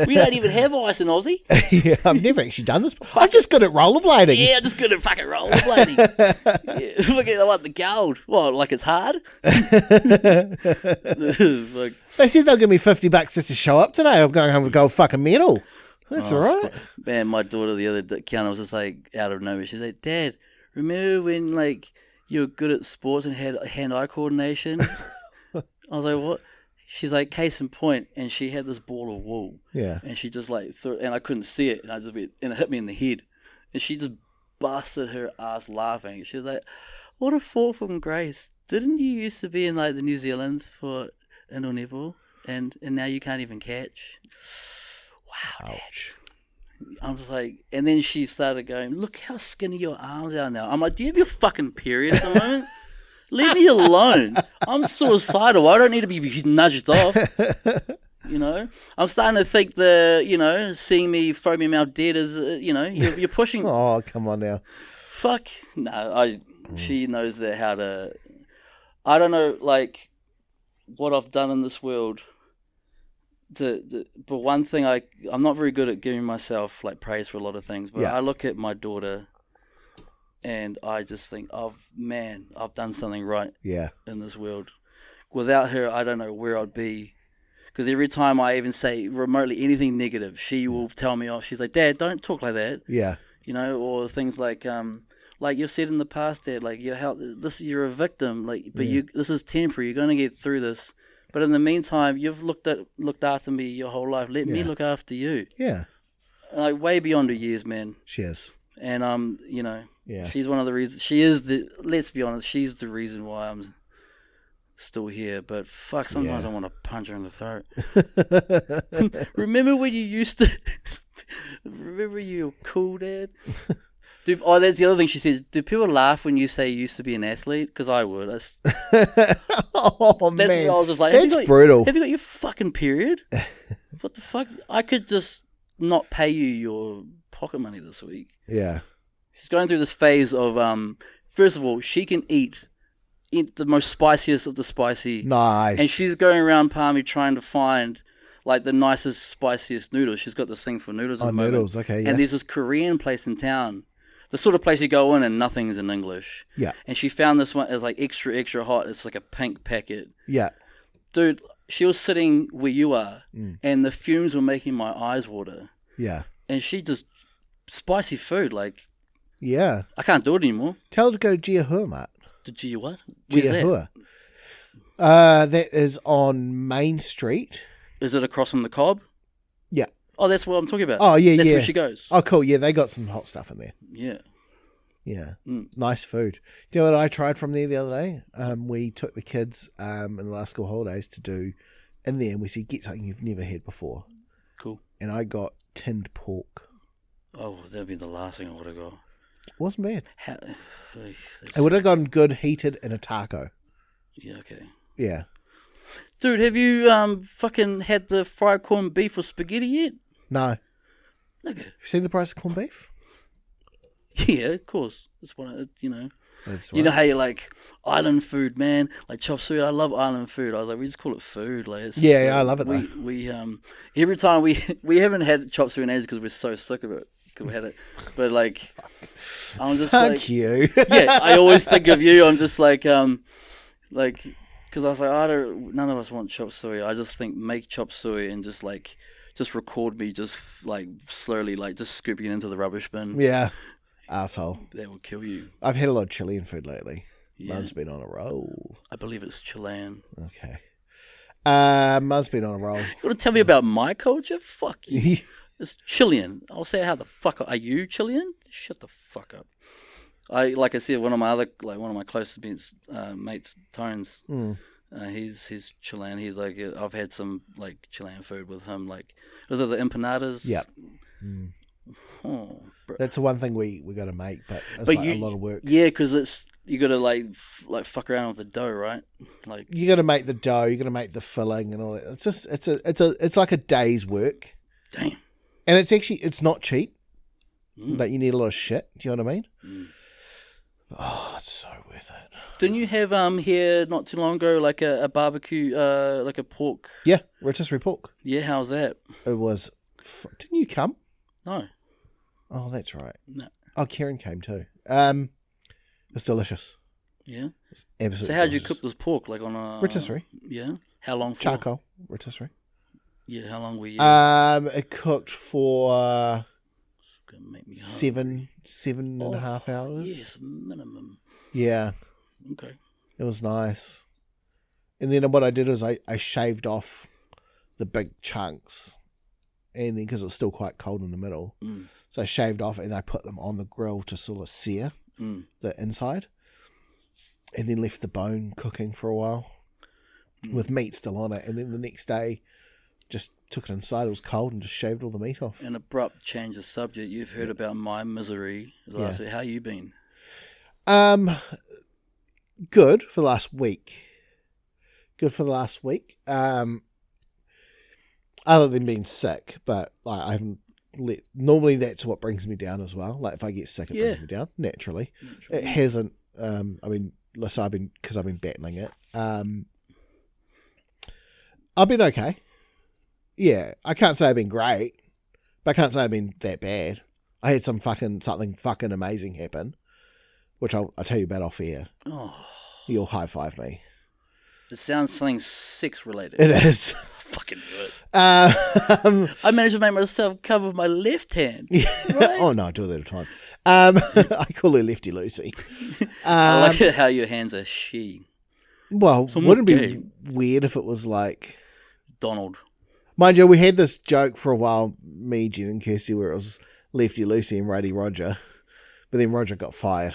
We don't even have ice in Aussie. Yeah, I've never actually done this. I'm just good at rollerblading. Yeah, I'm just good at fucking rollerblading. Yeah, fucking, I want the gold. What, like it's hard? Like, they said they'll give me $50 just to show up today. I'm going home with a gold fucking medal. That's all right. Man, my daughter the other day, Kiana, was just like out of nowhere. She's like, Dad, remember when like you were good at sports and had hand-eye coordination? I was like, what? She's like, case in point, and she had this ball of wool. Yeah. And she just like threw it, and I couldn't see it, and it hit me in the head. And she just busted her ass laughing. She was like, what a fall from grace. Didn't you used to be in like the New Zealands for indoor netball, and now you can't even catch? Wow, ouch. Dad. I was like, and then she started going, look how skinny your arms are now. I'm like, do you have your fucking period at the moment? Leave me alone. I'm suicidal. I don't need to be nudged off. You know, I'm starting to think seeing me throw me out dead is, you're pushing. Oh, come on now. Fuck. No, she knows how to, I don't know, like, what I've done in this world but one thing I'm not very good at giving myself like praise for a lot of things, but Yeah. I look at my daughter and I just think, oh man, I've done something right Yeah. in this world. Without her, I don't know where I'd be. Because every time I even say remotely anything negative, she will tell me off. She's like, Dad, don't talk like that. Yeah. You know, or things like you've said in the past, Dad, like you're a victim, like, but this is temporary. You're going to get through this. But in the meantime, you've looked after me your whole life. Let me look after you. Yeah. Like way beyond her years, man. She is. And you know, Yeah. she's one of the reasons. She is let's be honest, she's the reason why I'm still here. But fuck, sometimes I want to punch her in the throat. Remember when you used to? Remember you were cool, Dad? That's the other thing she says. Do people laugh when you say you used to be an athlete? Because I would. That's Man, I was just like, that's brutal. Have you got your fucking period? What the fuck? I could just not pay you your pocket money this week. Yeah. She's going through this phase of first of all, she can eat the most spiciest of the spicy. Nice. And she's going around Palmy trying to find like the nicest, spiciest noodles. She's got this thing for noodles at the moment. Noodles, okay, yeah. And there's this Korean place in town. The sort of place you go in and nothing's in English. Yeah. And she found this one. It's like extra, extra hot. It's like a pink packet. Yeah. Dude, she was sitting where you are, and the fumes were making my eyes water. Yeah. And she just spicy food. Like, yeah. I can't do it anymore. Tell her to go to Jiahua, mate. To Gia what? Where's Jiahua. That is on Main Street. Is it across from the Cobb? Yeah. Oh, that's what I'm talking about. Oh, yeah, That's yeah. where she goes. Oh, cool. Yeah, they got some hot stuff in there. Yeah. Yeah. Nice food. Do you know what I tried from there the other day? We took the kids in the last school holidays to do in there, and we said, get something you've never had before. Cool. And I got tinned pork. Oh, that'd be the last thing I would have got. Wasn't bad. It It would have gone good heated in a taco. Yeah, okay. Yeah. Dude, have you fucking had the fried corned beef or spaghetti yet? No. Okay. Have you seen the price of corned beef? Yeah, of course. That's one. You know. That's You know how you like island food, man? Like chop suey. I love island food. I was like, we just call it food. Like, it's Yeah, just, I love it though. We every time we haven't had chop suey in ages because we're so sick of it. Because we had it, but like, I'm just Fuck like, you. yeah. I always think of you. I'm just like, because I was like, none of us want chop suey. I just think make chop suey and just record me just like slowly, like just scooping it into the rubbish bin. Yeah. Asshole. That will kill you. I've had a lot of Chilean food lately. Yeah. Mum's been on a roll. I believe it's Chilean. Okay. Mum's been on a roll. You want to tell me about my culture? Fuck you. It's Chilean. I'll say, how the fuck are you Chilean? Shut the fuck up. Like I said, one of my closest mates, Tones. He's Chilean. He's like, I've had some like Chilean food with him. Like, was it the empanadas? Yeah. Oh, bro. That's the one thing we got to make, but it's like a lot of work. Yeah, because you got to like fuck around with the dough, right? Like You got to make the dough. You got to make the filling and all that. It's just it's like a day's work. Damn. And it's not cheap. Like you need a lot of shit. Do you know what I mean? Oh, it's so worth it. Didn't you have here not too long ago like a barbecue, like a pork? Yeah, rotisserie pork. Yeah, how's that? It was. Didn't you come? No. Oh, that's right. No. Oh, Karen came too. It was delicious. Yeah. It's absolutely. So how'd you delicious. cook this pork? Like on a Rotisserie? Yeah. How long for? Charcoal rotisserie. Yeah. How long were you? It cooked for It's gonna make me seven and a half hours. Yes, minimum. Yeah, Okay. it was nice. And then what I did is I shaved off the big chunks, and then because it was still quite cold in the middle, so I shaved off and I put them on the grill to sort of sear the inside, and then left the bone cooking for a while with meat still on it, and then the next day just took it inside. It was cold and just shaved all the meat off. An abrupt change of subject. You've heard about my misery last week. How you been? Good for the last week. Other than being sick, but like I haven't. Normally, that's what brings me down as well. Like if I get sick, it brings me down naturally. It hasn't. I mean, listen, I've been battling it. I've been okay. Yeah, I can't say I've been great, but I can't say I've been that bad. I had something fucking amazing happen, which I'll tell you about off air. Oh, You'll high five me. it sounds something sex related. It is. Fucking do it. Um, I managed to make myself cover with my left hand. yeah. Right? Oh no, I do it at a time. I call her Lefty Lucy. I like it how your hands are she. Well, So I'm wouldn't not it be gay. weird if it was like... Donald. Mind you, we had this joke for a while, me, Jen and Kirsty, where it was Lefty Lucy and Righty Roger. But then Roger got fired.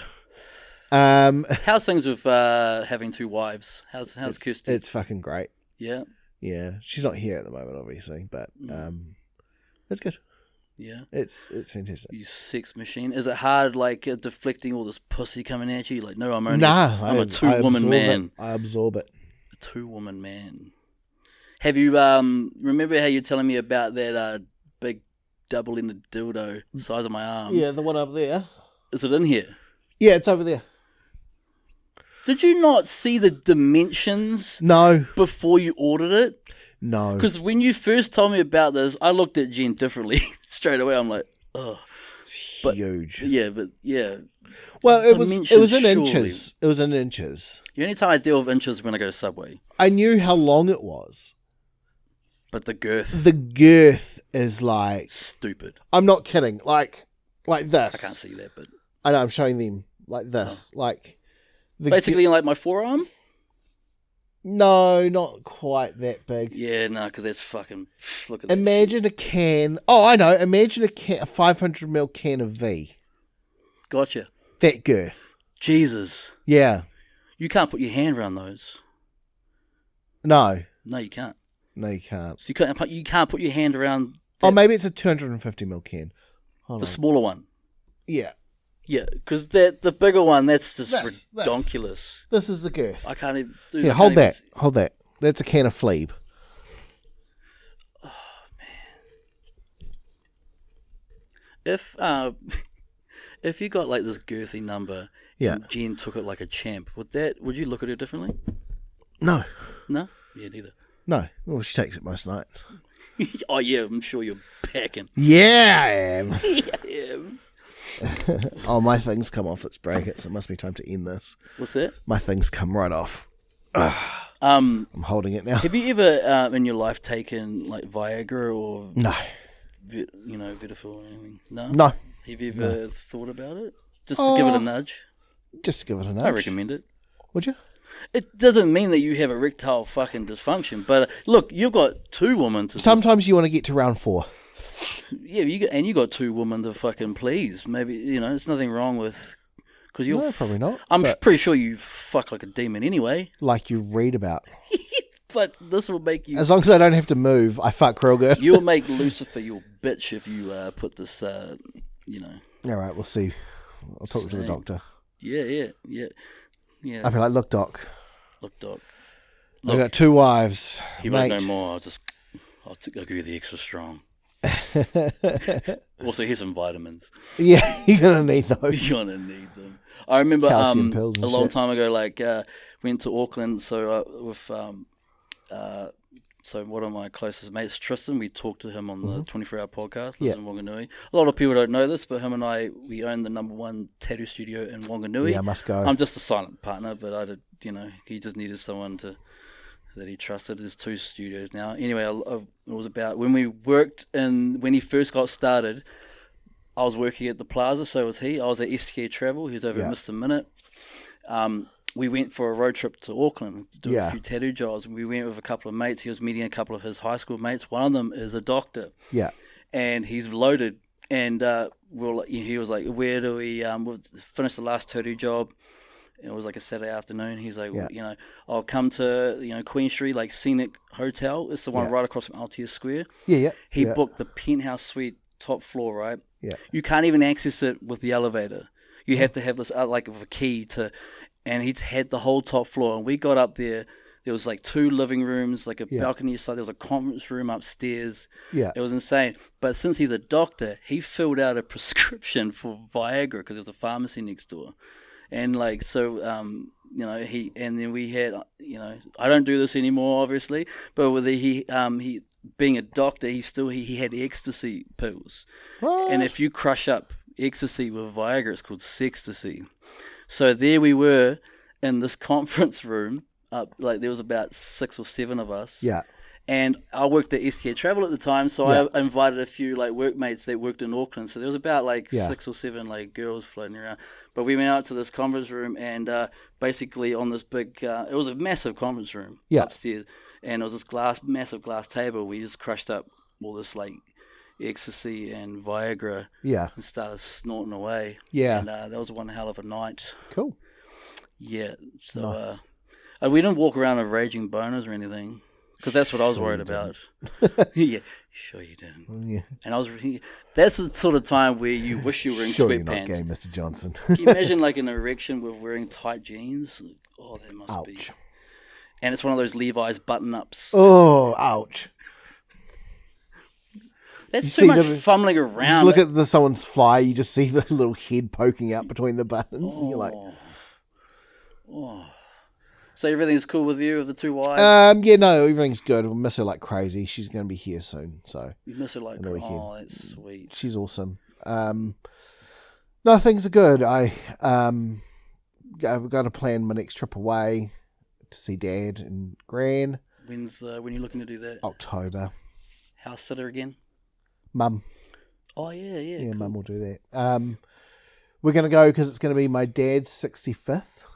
How's things with having two wives? How's Kirsty? It's fucking great. Yeah. Yeah. She's not here at the moment, obviously, but it's good. Yeah. It's fantastic. You sex machine. Is it hard, like, deflecting all this pussy coming at you? Like, no, I'm only... Nah, I'm a I two-woman absorb man. I absorb it. A two-woman man. Have you, remember how you're telling me about that big double-ended dildo the size of my arm? Yeah, the one up there. Is it in here? Yeah, it's over there. Did you not see the dimensions No. before you ordered it? No. Because when you first told me about this, I looked at Jen differently straight away. I'm like, oh. But- huge. Yeah, but yeah. Well, it was Dimensions, in surely. inches. It was in inches. The only time I deal with inches is when I go to Subway. I knew how long it was. But the girth, The girth is like... stupid. I'm not kidding. Like this. I can't see that, but I know, I'm showing them like this. Like... basically like my forearm? No, not quite that big. Yeah, no, because that's fucking... Look at that. Imagine a can... Oh, I know. Imagine a 500ml can of V. Gotcha. That girth. Jesus. Yeah. You can't put your hand around those. No. No, you can't. No, you can't. So you can't put your hand around Oh, maybe it's a 250ml can. Hold the on. smaller one. Yeah. Yeah, because the bigger one, that's just This. ridiculous. This is the girth. I can't even... Dude, Yeah, I hold can't even that. Hold that. That's a can of Fleeb. If you got like this girthy number Yeah. and Jen took it like a champ, would you look at her differently? No. No? Yeah, neither. No. Well, she takes it most nights. Oh yeah, I'm sure you're packing. Yeah, I am. Yeah, I am. Oh, my thing's come off its brackets. It must be time to end this. What's that? My thing's come right off. Um, I'm holding it now. have you ever in your life taken like Viagra or No. Vitafil or anything? No. No. Have you ever thought about it? Just to give it a nudge. Just to give it a nudge. I recommend it. Would you? It doesn't mean that you have erectile fucking dysfunction, but look, you've got two women to... Sometimes you want to get to round 4. Yeah, you got two women to fucking please. Maybe, there's nothing wrong with... Cause you're No, probably not. I'm but pretty sure you fuck like a demon anyway. like you read about. But this will make you... As long as I don't have to move, I fuck real good. You'll make Lucifer your bitch if you put this, All right, we'll see. I'll talk to the doctor. Yeah. I'll be like, look, doc, Look, Doc. I've got 2 wives. He mate. won't know more. I'll give you the extra strong. Also, here's some vitamins. Yeah, you're going to need those. You're gonna need them. I remember Calcium pills and a long shit. time ago, like went to Auckland. So so one of my closest mates, Tristan, we talked to him on the 24-hour podcast. Lives in Wanganui. A lot of people don't know this, but him and I, we own the #1 tattoo studio in Wanganui. Yeah, I must go. I'm just a silent partner, but I did, he just needed someone that he trusted. There's 2 studios now. Anyway, it was about when we worked when he first got started. I was working at the Plaza, so was he. I was at SK Travel. He was over at Mr. Minute. We went for a road trip to Auckland to do a few tattoo jobs. We went with a couple of mates. He was meeting a couple of his high school mates. One of them is a doctor. Yeah. And he's loaded. And he was like, where do we finish the last tattoo job? It was like a Saturday afternoon. He's like, I'll come to, Queen Street, like Scenic Hotel. It's the one right across from Altea Square. Yeah. He booked the penthouse suite, top floor, right? Yeah. You can't even access it with the elevator. You have to have this, like, with a key to... And he had the whole top floor. And we got up there. There was like 2 living rooms, like a balcony side. There was a conference room upstairs. Yeah. It was insane. But since he's a doctor, he filled out a prescription for Viagra because there was a pharmacy next door. And like, so and then we had, I don't do this anymore, obviously, but with he being a doctor, he had ecstasy pills. What? And if you crush up ecstasy with Viagra, it's called sextasy. So there we were in this conference room, there was about 6 or 7 of us. Yeah. And I worked at STA Travel at the time, so I invited a few workmates that worked in Auckland. So there was about 6 or 7 girls floating around. But we went out to this conference room, and basically on this big, it was a massive conference room upstairs, and it was this massive glass table. We just crushed up all this ecstasy and Viagra, and started snorting away. Yeah, and that was one hell of a night. Cool. Yeah. So Nice. we didn't walk around with raging boners or anything. Because that's what I was worried about. Yeah, sure you didn't. Yeah. And that's the sort of time where you wish you were in Sure sweatpants. you're not gay, Mr. Johnson. Can you imagine an erection with wearing tight jeans? Oh, that must be. Ouch. And it's one of those Levi's button-ups. Oh, ouch. That's too much fumbling around. Just look at someone's fly, you just see the little head poking out between the buttons, and you're like... Oh. So everything's cool with you, with the 2 wives? Yeah, no, everything's good. We'll miss her like crazy. She's going to be here soon, so... You miss her like crazy? Oh, that's sweet. She's awesome. No, things are good. I've got to plan my next trip away to see Dad and Gran. When are you looking to do that? October. House sitter again? Mum. Oh, yeah. Yeah, cool. Mum will do that. We're going to go because it's going to be my dad's 65th,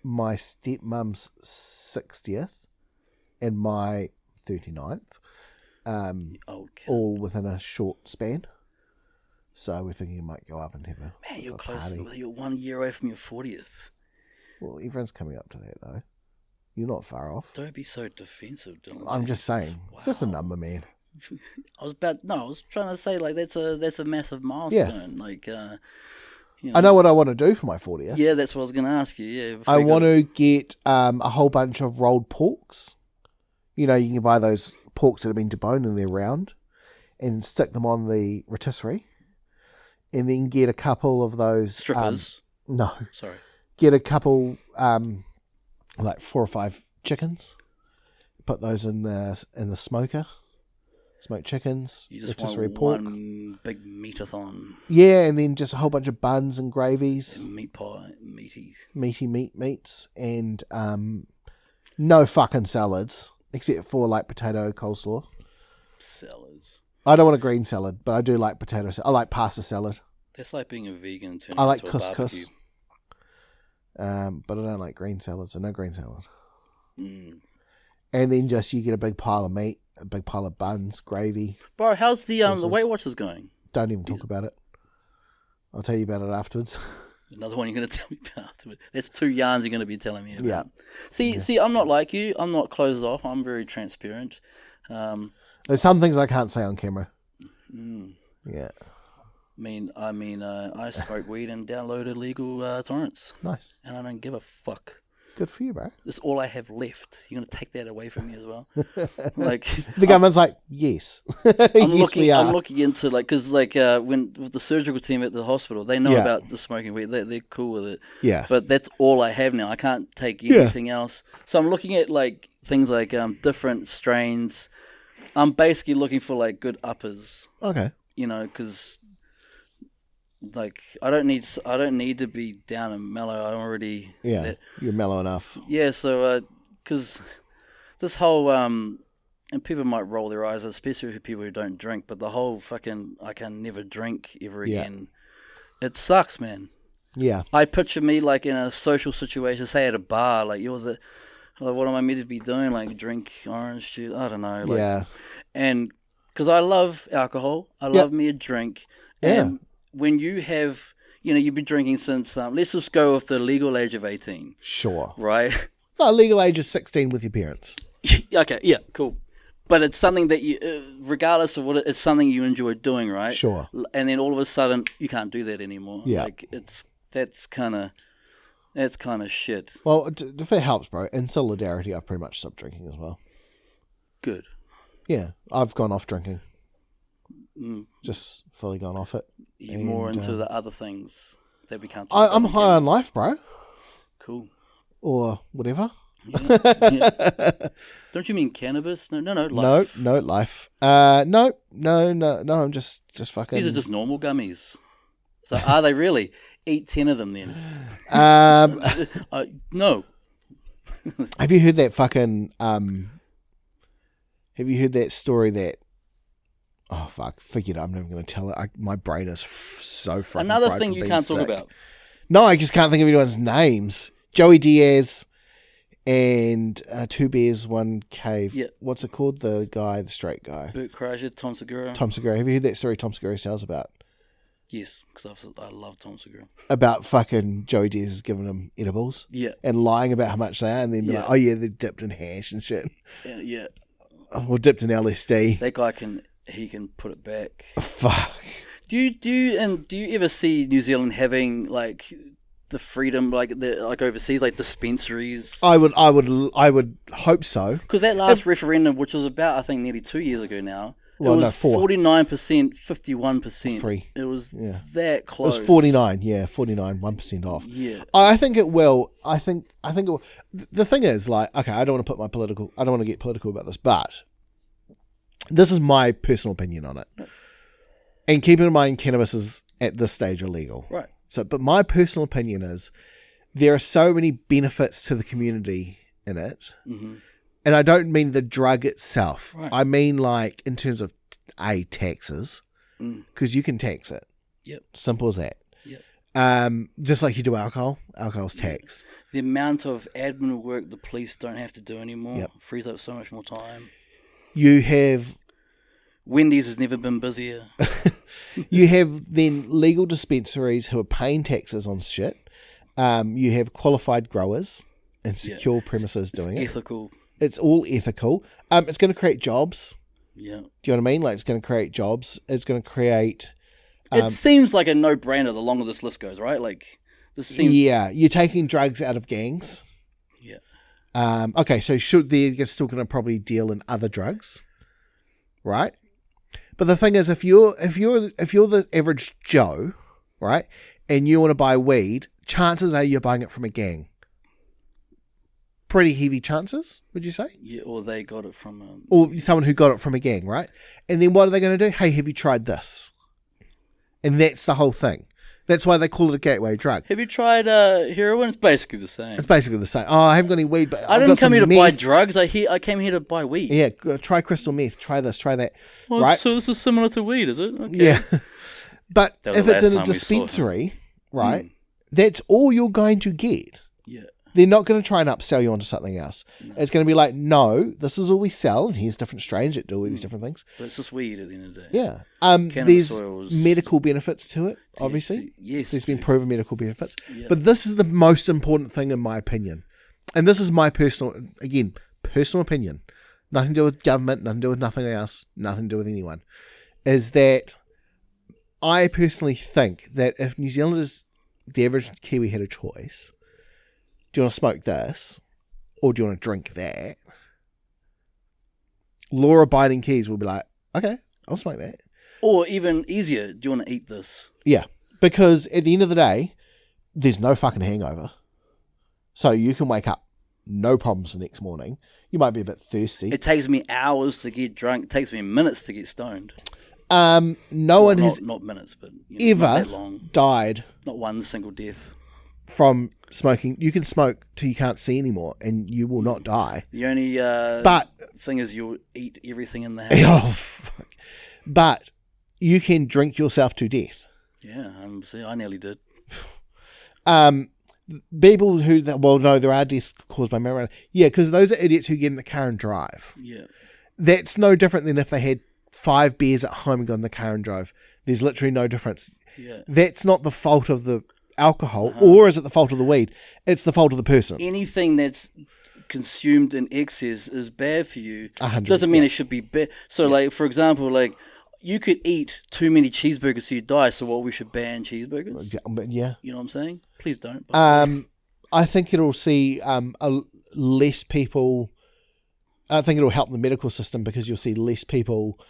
my stepmum's 60th, and my 39th. All within a short span. So we're thinking you might go up and have a Man, you're close. Party. You're 1 year away from your 40th. Well, everyone's coming up to that, though. You're not far off. Don't be so defensive, Dylan. I'm just saying. Wow. It's just a number, man. I was trying to say that's a massive milestone. Yeah. I know what I want to do for my 40th. Yeah, that's what I was going to ask you. Yeah, I want to get a whole bunch of rolled porks. You can buy those porks that have been deboned and they're round, and stick them on the rotisserie, and then get a couple of those strippers. No, sorry. Get a couple, 4 or 5 chickens. Put those in the smoker. Smoked chickens, you just rotisserie want pork. One big meatathon. Yeah, and then just a whole bunch of buns and gravies. And meat pie, meats, and no fucking salads, except for potato coleslaw. Salads. I don't want a green salad, but I do like potato salad. I like pasta salad. That's like being a vegan. I like couscous. But I don't like green salads, so no green salad. Mm. And then you get a big pile of meat, a big pile of buns, gravy. Bro, how's the Weight Watchers going? Don't even talk about it. I'll tell you about it afterwards. Another one you're going to tell me about afterwards. That's 2 yarns you're going to be telling me about. Yeah. See, I'm not like you. I'm not closed off. I'm very transparent. There's some things I can't say on camera. Mm. Yeah. I smoke weed and download illegal torrents. Nice. And I don't give a fuck. Good for you, bro. That's all I have left. You're going to take that away from me as well? The government's yes. I'm yes, looking into because when with the surgical team at the hospital, they know about the smoking weed. They're cool with it. Yeah. But that's all I have now. I can't take anything else. So I'm looking at things like different strains. I'm basically looking for good uppers. Okay. Because I don't need to be down and mellow. I'm already you're mellow enough. Yeah, so because this whole and people might roll their eyes, especially for people who don't drink, but the whole fucking I can never drink ever again. It sucks, man. Yeah. I picture me in a social situation, say at a bar, what am I meant to be doing? Drink orange juice? I don't know. And because I love alcohol, I love me a drink. And when you have, you've been drinking since, let's just go with the legal age of 18. Sure. Right? No, legal age is 16 with your parents. Okay, yeah, cool. But it's something that you, regardless of what it's something you enjoy doing, right? Sure. And then all of a sudden, you can't do that anymore. Yeah. That's kind of shit. Well, if it helps, bro, in solidarity, I've pretty much stopped drinking as well. Good. Yeah, I've gone off drinking. Mm. Just fully gone off it. You're more into the other things that we can't talk about. I'm high on life, bro. Cool. or whatever. Yeah, yeah. Don't you mean cannabis? No, life. No, life. No. I'm just fucking. These are just normal gummies. So are they really? Eat 10 of them then. No. Have you heard that fucking? Have you heard that story that? Oh fuck! Forget it. I'm never going to tell it. My brain is so fucking. Another thing you can't talk about. No, I just can't think of anyone's names. Joey Diaz and Two Bears, One Cave. Yeah. What's it called? The straight guy. Bert Kreischer, Tom Segura. Tom Segura. Have you heard that story Tom Segura tells about? Yes, because I love Tom Segura. About fucking Joey Diaz giving him edibles. Yeah. And lying about how much they are, and then be like, oh yeah, they're dipped in hash and shit. Yeah. Or dipped in LSD. That guy can put it back. Fuck. Do you ever see New Zealand having like the freedom like overseas, like dispensaries? I would hope so. Because that last referendum, which was about I think nearly 2 years ago now, well, it was 49%, 51%. 3. It was that close. It was 49, 1% off. Yeah. I think it will. I think it will. The thing is, like, okay, I don't want to get political about this, but this is my personal opinion on it. Right. And keep in mind, cannabis is at this stage illegal. Right. So, but my personal opinion is there are so many benefits to the community in it. Mm-hmm. And I don't mean the drug itself. Right. I mean like in terms of taxes, because you can tax it. Yep. Simple as that. Yep. Just like you do alcohol. Alcohol's taxed. The amount of admin work the police don't have to do anymore. Yep. Frees up so much more time. You have... Wendy's has never been busier. You have then legal dispensaries who are paying taxes on shit. You have qualified growers and secure premises doing it. Ethical. It's all ethical. It's going to create jobs. Yeah. Do you know what I mean? Like, it's going to create jobs. It's going to create... it seems like a no-brainer the longer this list goes, right? Like, this seems... Yeah, you're taking drugs out of gangs. Yeah. Okay, so they're still going to probably deal in other drugs, right? But the thing is, if you're the average Joe, right, and you want to buy weed, chances are you're buying it from a gang. Pretty heavy chances, would you say? Yeah, or they got it from or someone who got it from a gang, right? And then what are they going to do? Hey, have you tried this? And that's the whole thing. That's why they call it a gateway drug. Have you tried heroin? It's basically the same. It's basically the same. Oh, I haven't got any weed, but I didn't come here to buy drugs. I came here to buy weed. Yeah, try crystal meth. Try this. Try that. Well, right? So this is similar to weed, is it? Okay. Yeah. But if it's in a dispensary, right, that's all you're going to get. Yeah. They're not going to try and upsell you onto something else. No. It's going to be like, no, this is all we sell, and here's different strains that do all these different things. But it's just weed at the end of the day. Yeah. There's medical benefits to it, obviously. Yes. There's been proven medical benefits. Yeah. But this is the most important thing in my opinion. And this is my personal opinion. Nothing to do with government, nothing to do with nothing else, nothing to do with anyone. Is that I personally think that if New Zealanders, the average Kiwi had a choice, do you want to smoke this or do you want to drink that? Law-abiding Kiwis will be like, okay, I'll smoke that. Or even easier, do you want to eat this? Yeah, because at the end of the day, there's no fucking hangover. So you can wake up, no problems the next morning. You might be a bit thirsty. It takes me hours to get drunk. It takes me minutes to get stoned. No one has not minutes, but ever not that long. Died. Not one single death. From smoking. You can smoke till you can't see anymore and you will not die. The only thing is you'll eat everything in the house. Oh, fuck. But you can drink yourself to death. Yeah, see, I nearly did. People who, no, there are deaths caused by marijuana. Yeah, because those are idiots who get in the car and drive. Yeah. That's no different than if they had 5 beers at home and got in the car and drove. There's literally no difference. Yeah. That's not the fault of the alcohol, or is it the fault of the weed? It's the fault of the person. Anything that's consumed in excess is bad for you. 100%. Doesn't mean it should be bad. So, like, for example, like, you could eat too many cheeseburgers so you die, so what, we should ban cheeseburgers? Yeah. You know what I'm saying? Please don't. I think it'll see less people... I think it'll help the medical system because you'll see less people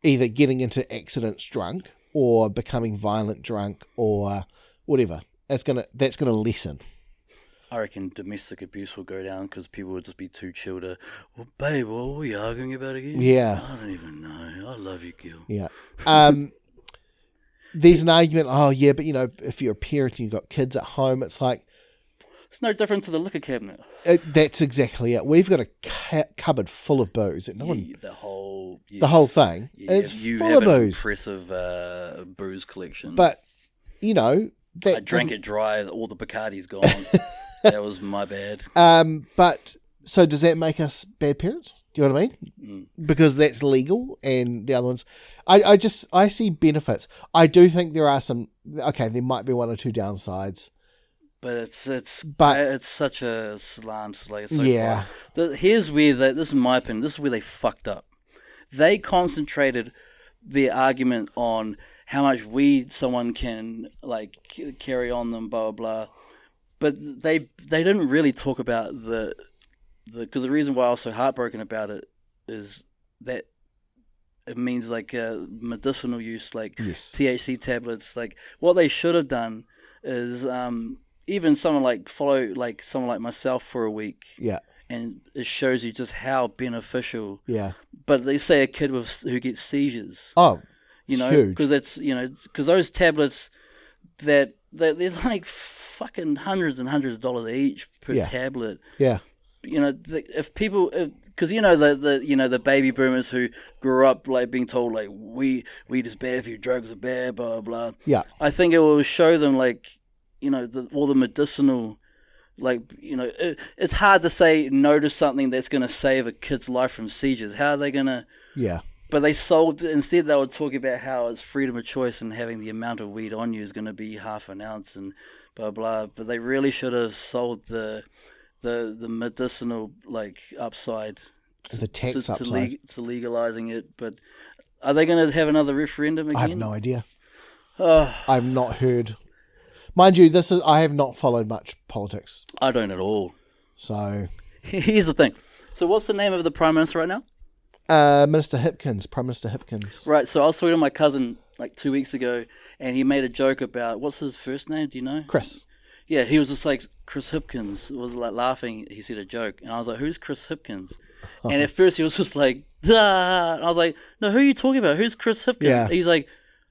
either getting into accidents drunk or becoming violent drunk or whatever. That's gonna lessen. I reckon domestic abuse will go down because people would just be too chill to, well, babe, what were you arguing about again? Yeah. I don't even know. I love you, Gil. Yeah. There's an argument, oh, yeah, but, if you're a parent and you've got kids at home, it's like... It's no different to the liquor cabinet. That's exactly it. We've got a cupboard full of booze. That no one... The whole thing. Yeah, it's you full have of booze. Impressive booze collection. But, that I drank it dry. All the Bacardi's gone. That was my bad. But so does that make us bad parents? Do you know what I mean? Because that's legal, and the other ones, I see benefits. I do think there are some. Okay, there might be one or two downsides, but it's such a slant. Like, it's so yeah. Here's where this is my opinion. This is where they fucked up. They concentrated their argument on how much weed someone can carry on them, blah blah blah. But they didn't really talk about because the reason why I was so heartbroken about it is that it means medicinal use, yes. THC tablets. Like, what they should have done is even someone follow someone like myself for a week. Yeah. And it shows you just how beneficial. Yeah. But they say a kid who gets seizures. Oh, huge. Because those tablets they're like fucking hundreds and hundreds of dollars each per tablet. Yeah. If people, because the baby boomers who grew up being told weed is bad for you, drugs are bad, blah blah blah. Yeah. I think it will show them all the medicinal. It's hard to say no to something that's going to save a kid's life from seizures. How are they going to? Yeah. But instead they would talk about how it's freedom of choice and having the amount of weed on you is going to be half an ounce and blah blah. But they really should have sold the medicinal upside. The tax upside to legalizing it. But are they going to have another referendum again? I have no idea. I've not heard. Mind you, I have not followed much politics. I don't at all. So here's the thing. So what's the name of the Prime Minister right now? Prime Minister Hipkins. Right. So I was talking to my cousin 2 weeks ago, and he made a joke about what's his first name? Do you know? Chris. Yeah, he was just like Chris Hipkins. Was laughing. He said a joke, and I was like, "Who's Chris Hipkins?" And at first he was just like, "Ah!" And I was like, "No, who are you talking about? Who's Chris Hipkins?" Yeah. He's like,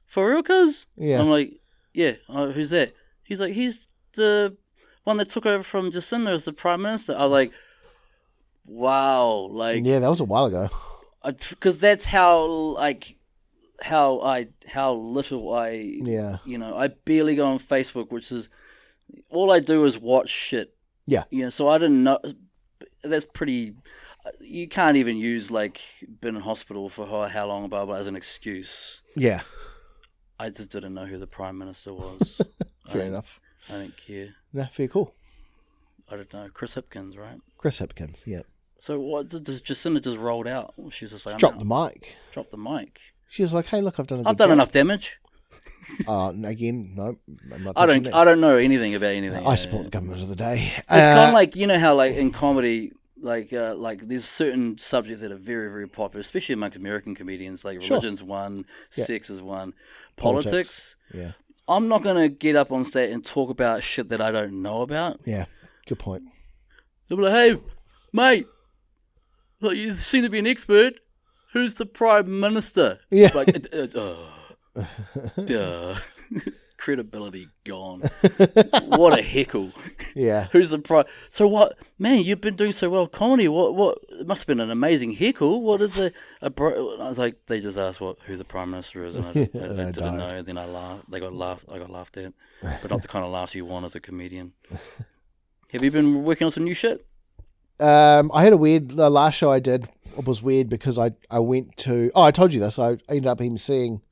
"For real, cuz?" Yeah. I'm like, "Yeah." Who's that? He's like, "He's the one that took over from Jacinda as the Prime Minister." I was like, "Wow!" Yeah, that was a while ago. Because that's how little I I barely go on Facebook, which is all I do is watch shit. Yeah. So I didn't know. That's pretty. You can't even use been in hospital for how long, blah blah, as an excuse. Yeah. I just didn't know who the Prime Minister was. Fair enough. I don't care. Nah, fair cool. I don't know. Chris Hipkins, right? Chris Hipkins, yeah. So what does Jacinda just rolled out? She was just like, Drop the mic. Drop the mic. She was like, "Hey, look, I've done enough damage." Again, no, I'm not. I don't know anything about anything. I support the government of the day. It's kind of like how in comedy, there's certain subjects that are very very popular, especially amongst American comedians. Religion's one, sex is one, politics. Yeah. I'm not gonna get up on stage and talk about shit that I don't know about. Yeah, good point. They'll be like, "Hey, mate, you seem to be an expert. Who's the Prime Minister?" Yeah. Credibility gone. What a heckle. Yeah. Who's the Prime? So what? Man, you've been doing so well comedy. What? It must have been an amazing heckle. What is I was like, they just asked who the Prime Minister is, and I didn't know. And then I laughed. I got laughed at, but not the kind of laughs you want as a comedian. Have you been working on some new shit? I had the last show I did was weird because I went to, I told you this, I ended up emceeing.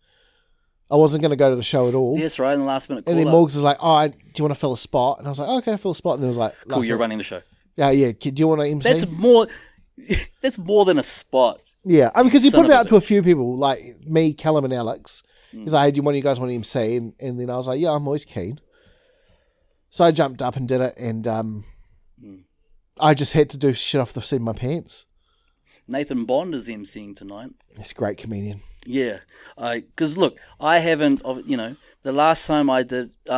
I wasn't going to go to the show at all. Yes, right, in the last minute. And then Morgs was like, "Oh, do you want to fill a spot?" And I was like, "Okay, I'll fill a spot." And then it was like, "Cool, you're running the show." Yeah. Do you want to MC? That's more than a spot. Yeah, because he put it out to a few people, like me, Callum and Alex. He's like, "Hey, do one of you guys want to MC?" And then I was like, "Yeah, I'm always keen." So I jumped up and did it, and I just had to do shit off the seat of my pants. Nathan Bond is emceeing tonight. He's a great comedian. Yeah, because look, I haven't, The last time I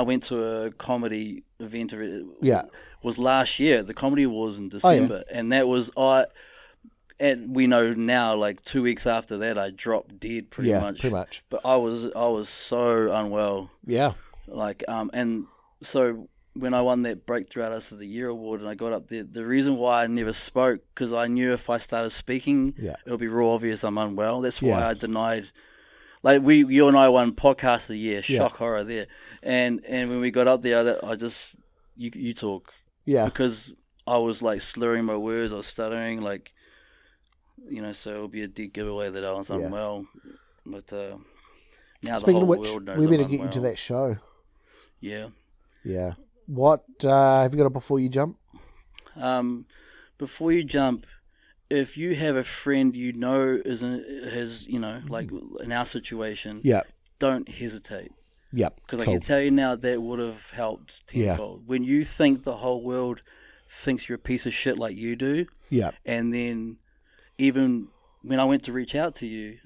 went to a comedy event. Yeah. Was last year. The Comedy Awards in December, and that was And we know now, like 2 weeks after that, I dropped dead pretty much. Pretty much. But I was so unwell. Yeah. Like and so when I won that Breakthrough Artist of the Year award and I got up there, the reason why I never spoke, because I knew if I started speaking, it'll be real obvious I'm unwell. That's why I denied. Like you and I won Podcast of the Year, shock horror there, and when we got up there, I just you talk, because I was like slurring my words, I was stuttering, like, so it'll be a dead giveaway that I was unwell. But now speaking the whole of which, world knows we better I'm get unwell. into that show. Yeah. Yeah. What have you got it before you jump? Before you jump, if you have a friend has like in our situation, don't hesitate. Because I can tell you now that would have helped tenfold. When you think the whole world thinks you're a piece of shit like you do, and then even when I went to reach out to you,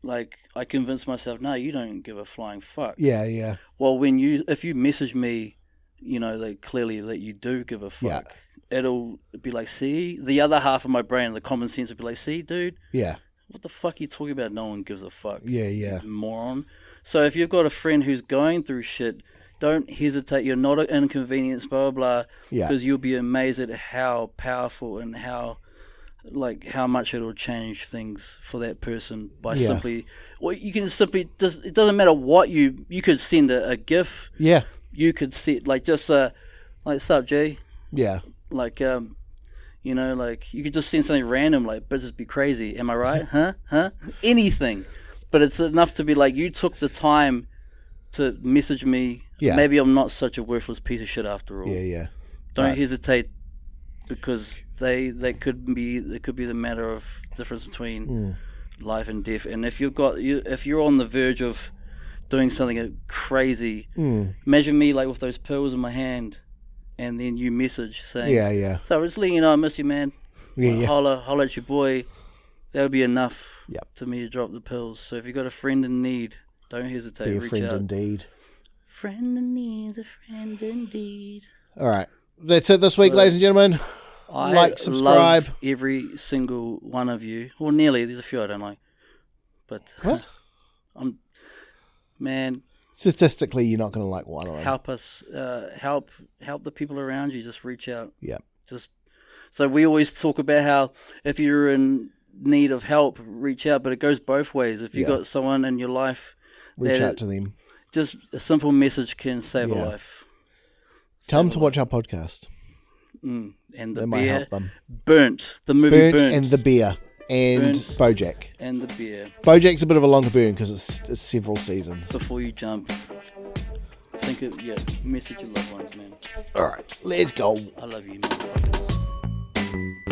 like I convinced myself, no, you don't give a flying fuck. Well, if you message me, like clearly that you do give a fuck, it'll be like, see, the other half of my brain, the common sense, will be like, see, dude, what the fuck are you talking about? No one gives a fuck. You moron. So if you've got a friend who's going through shit, don't hesitate. You're not an inconvenience, blah, blah, blah. Because you'll be amazed at how powerful and how much it'll change things for that person by simply, well, you can simply just, it doesn't matter what you could send a GIF. You could set like just like, sup, G? Like, like you could just send something random, like, but just be crazy. Am I right? Huh? Anything. But it's enough to be like, you took the time to message me. Maybe I'm not such a worthless piece of shit after all. Don't hesitate, because they could be the matter of difference between life and death. And if you're on the verge of doing something crazy, imagine me like with those pills in my hand, and then you message saying, so just letting you know I miss you, man. Holla at your boy. That'll be enough to me to drop the pills. So if you've got a friend in need, don't hesitate. Be a reach friend out. indeed. Friend in need's a friend indeed. All right. That's it this week, ladies and gentlemen. I subscribe. love every single one of you. Well, nearly. There's a few I don't like. But man, statistically, you're not going to like one of them. Help us. Help the people around you. Just reach out. So we always talk about how if you're in need of help, reach out, but it goes both ways. If you got someone in your life, reach out to them. Just a simple message can save a life. Tell them to watch our podcast. And the that might beer, help them. Burnt. The movie Burnt. And the beer. And Burnt. BoJack. And the beer. BoJack's a bit of a longer burn because it's several seasons. Before you jump, message your loved ones, man. All right, let's go. I love you, motherfuckers.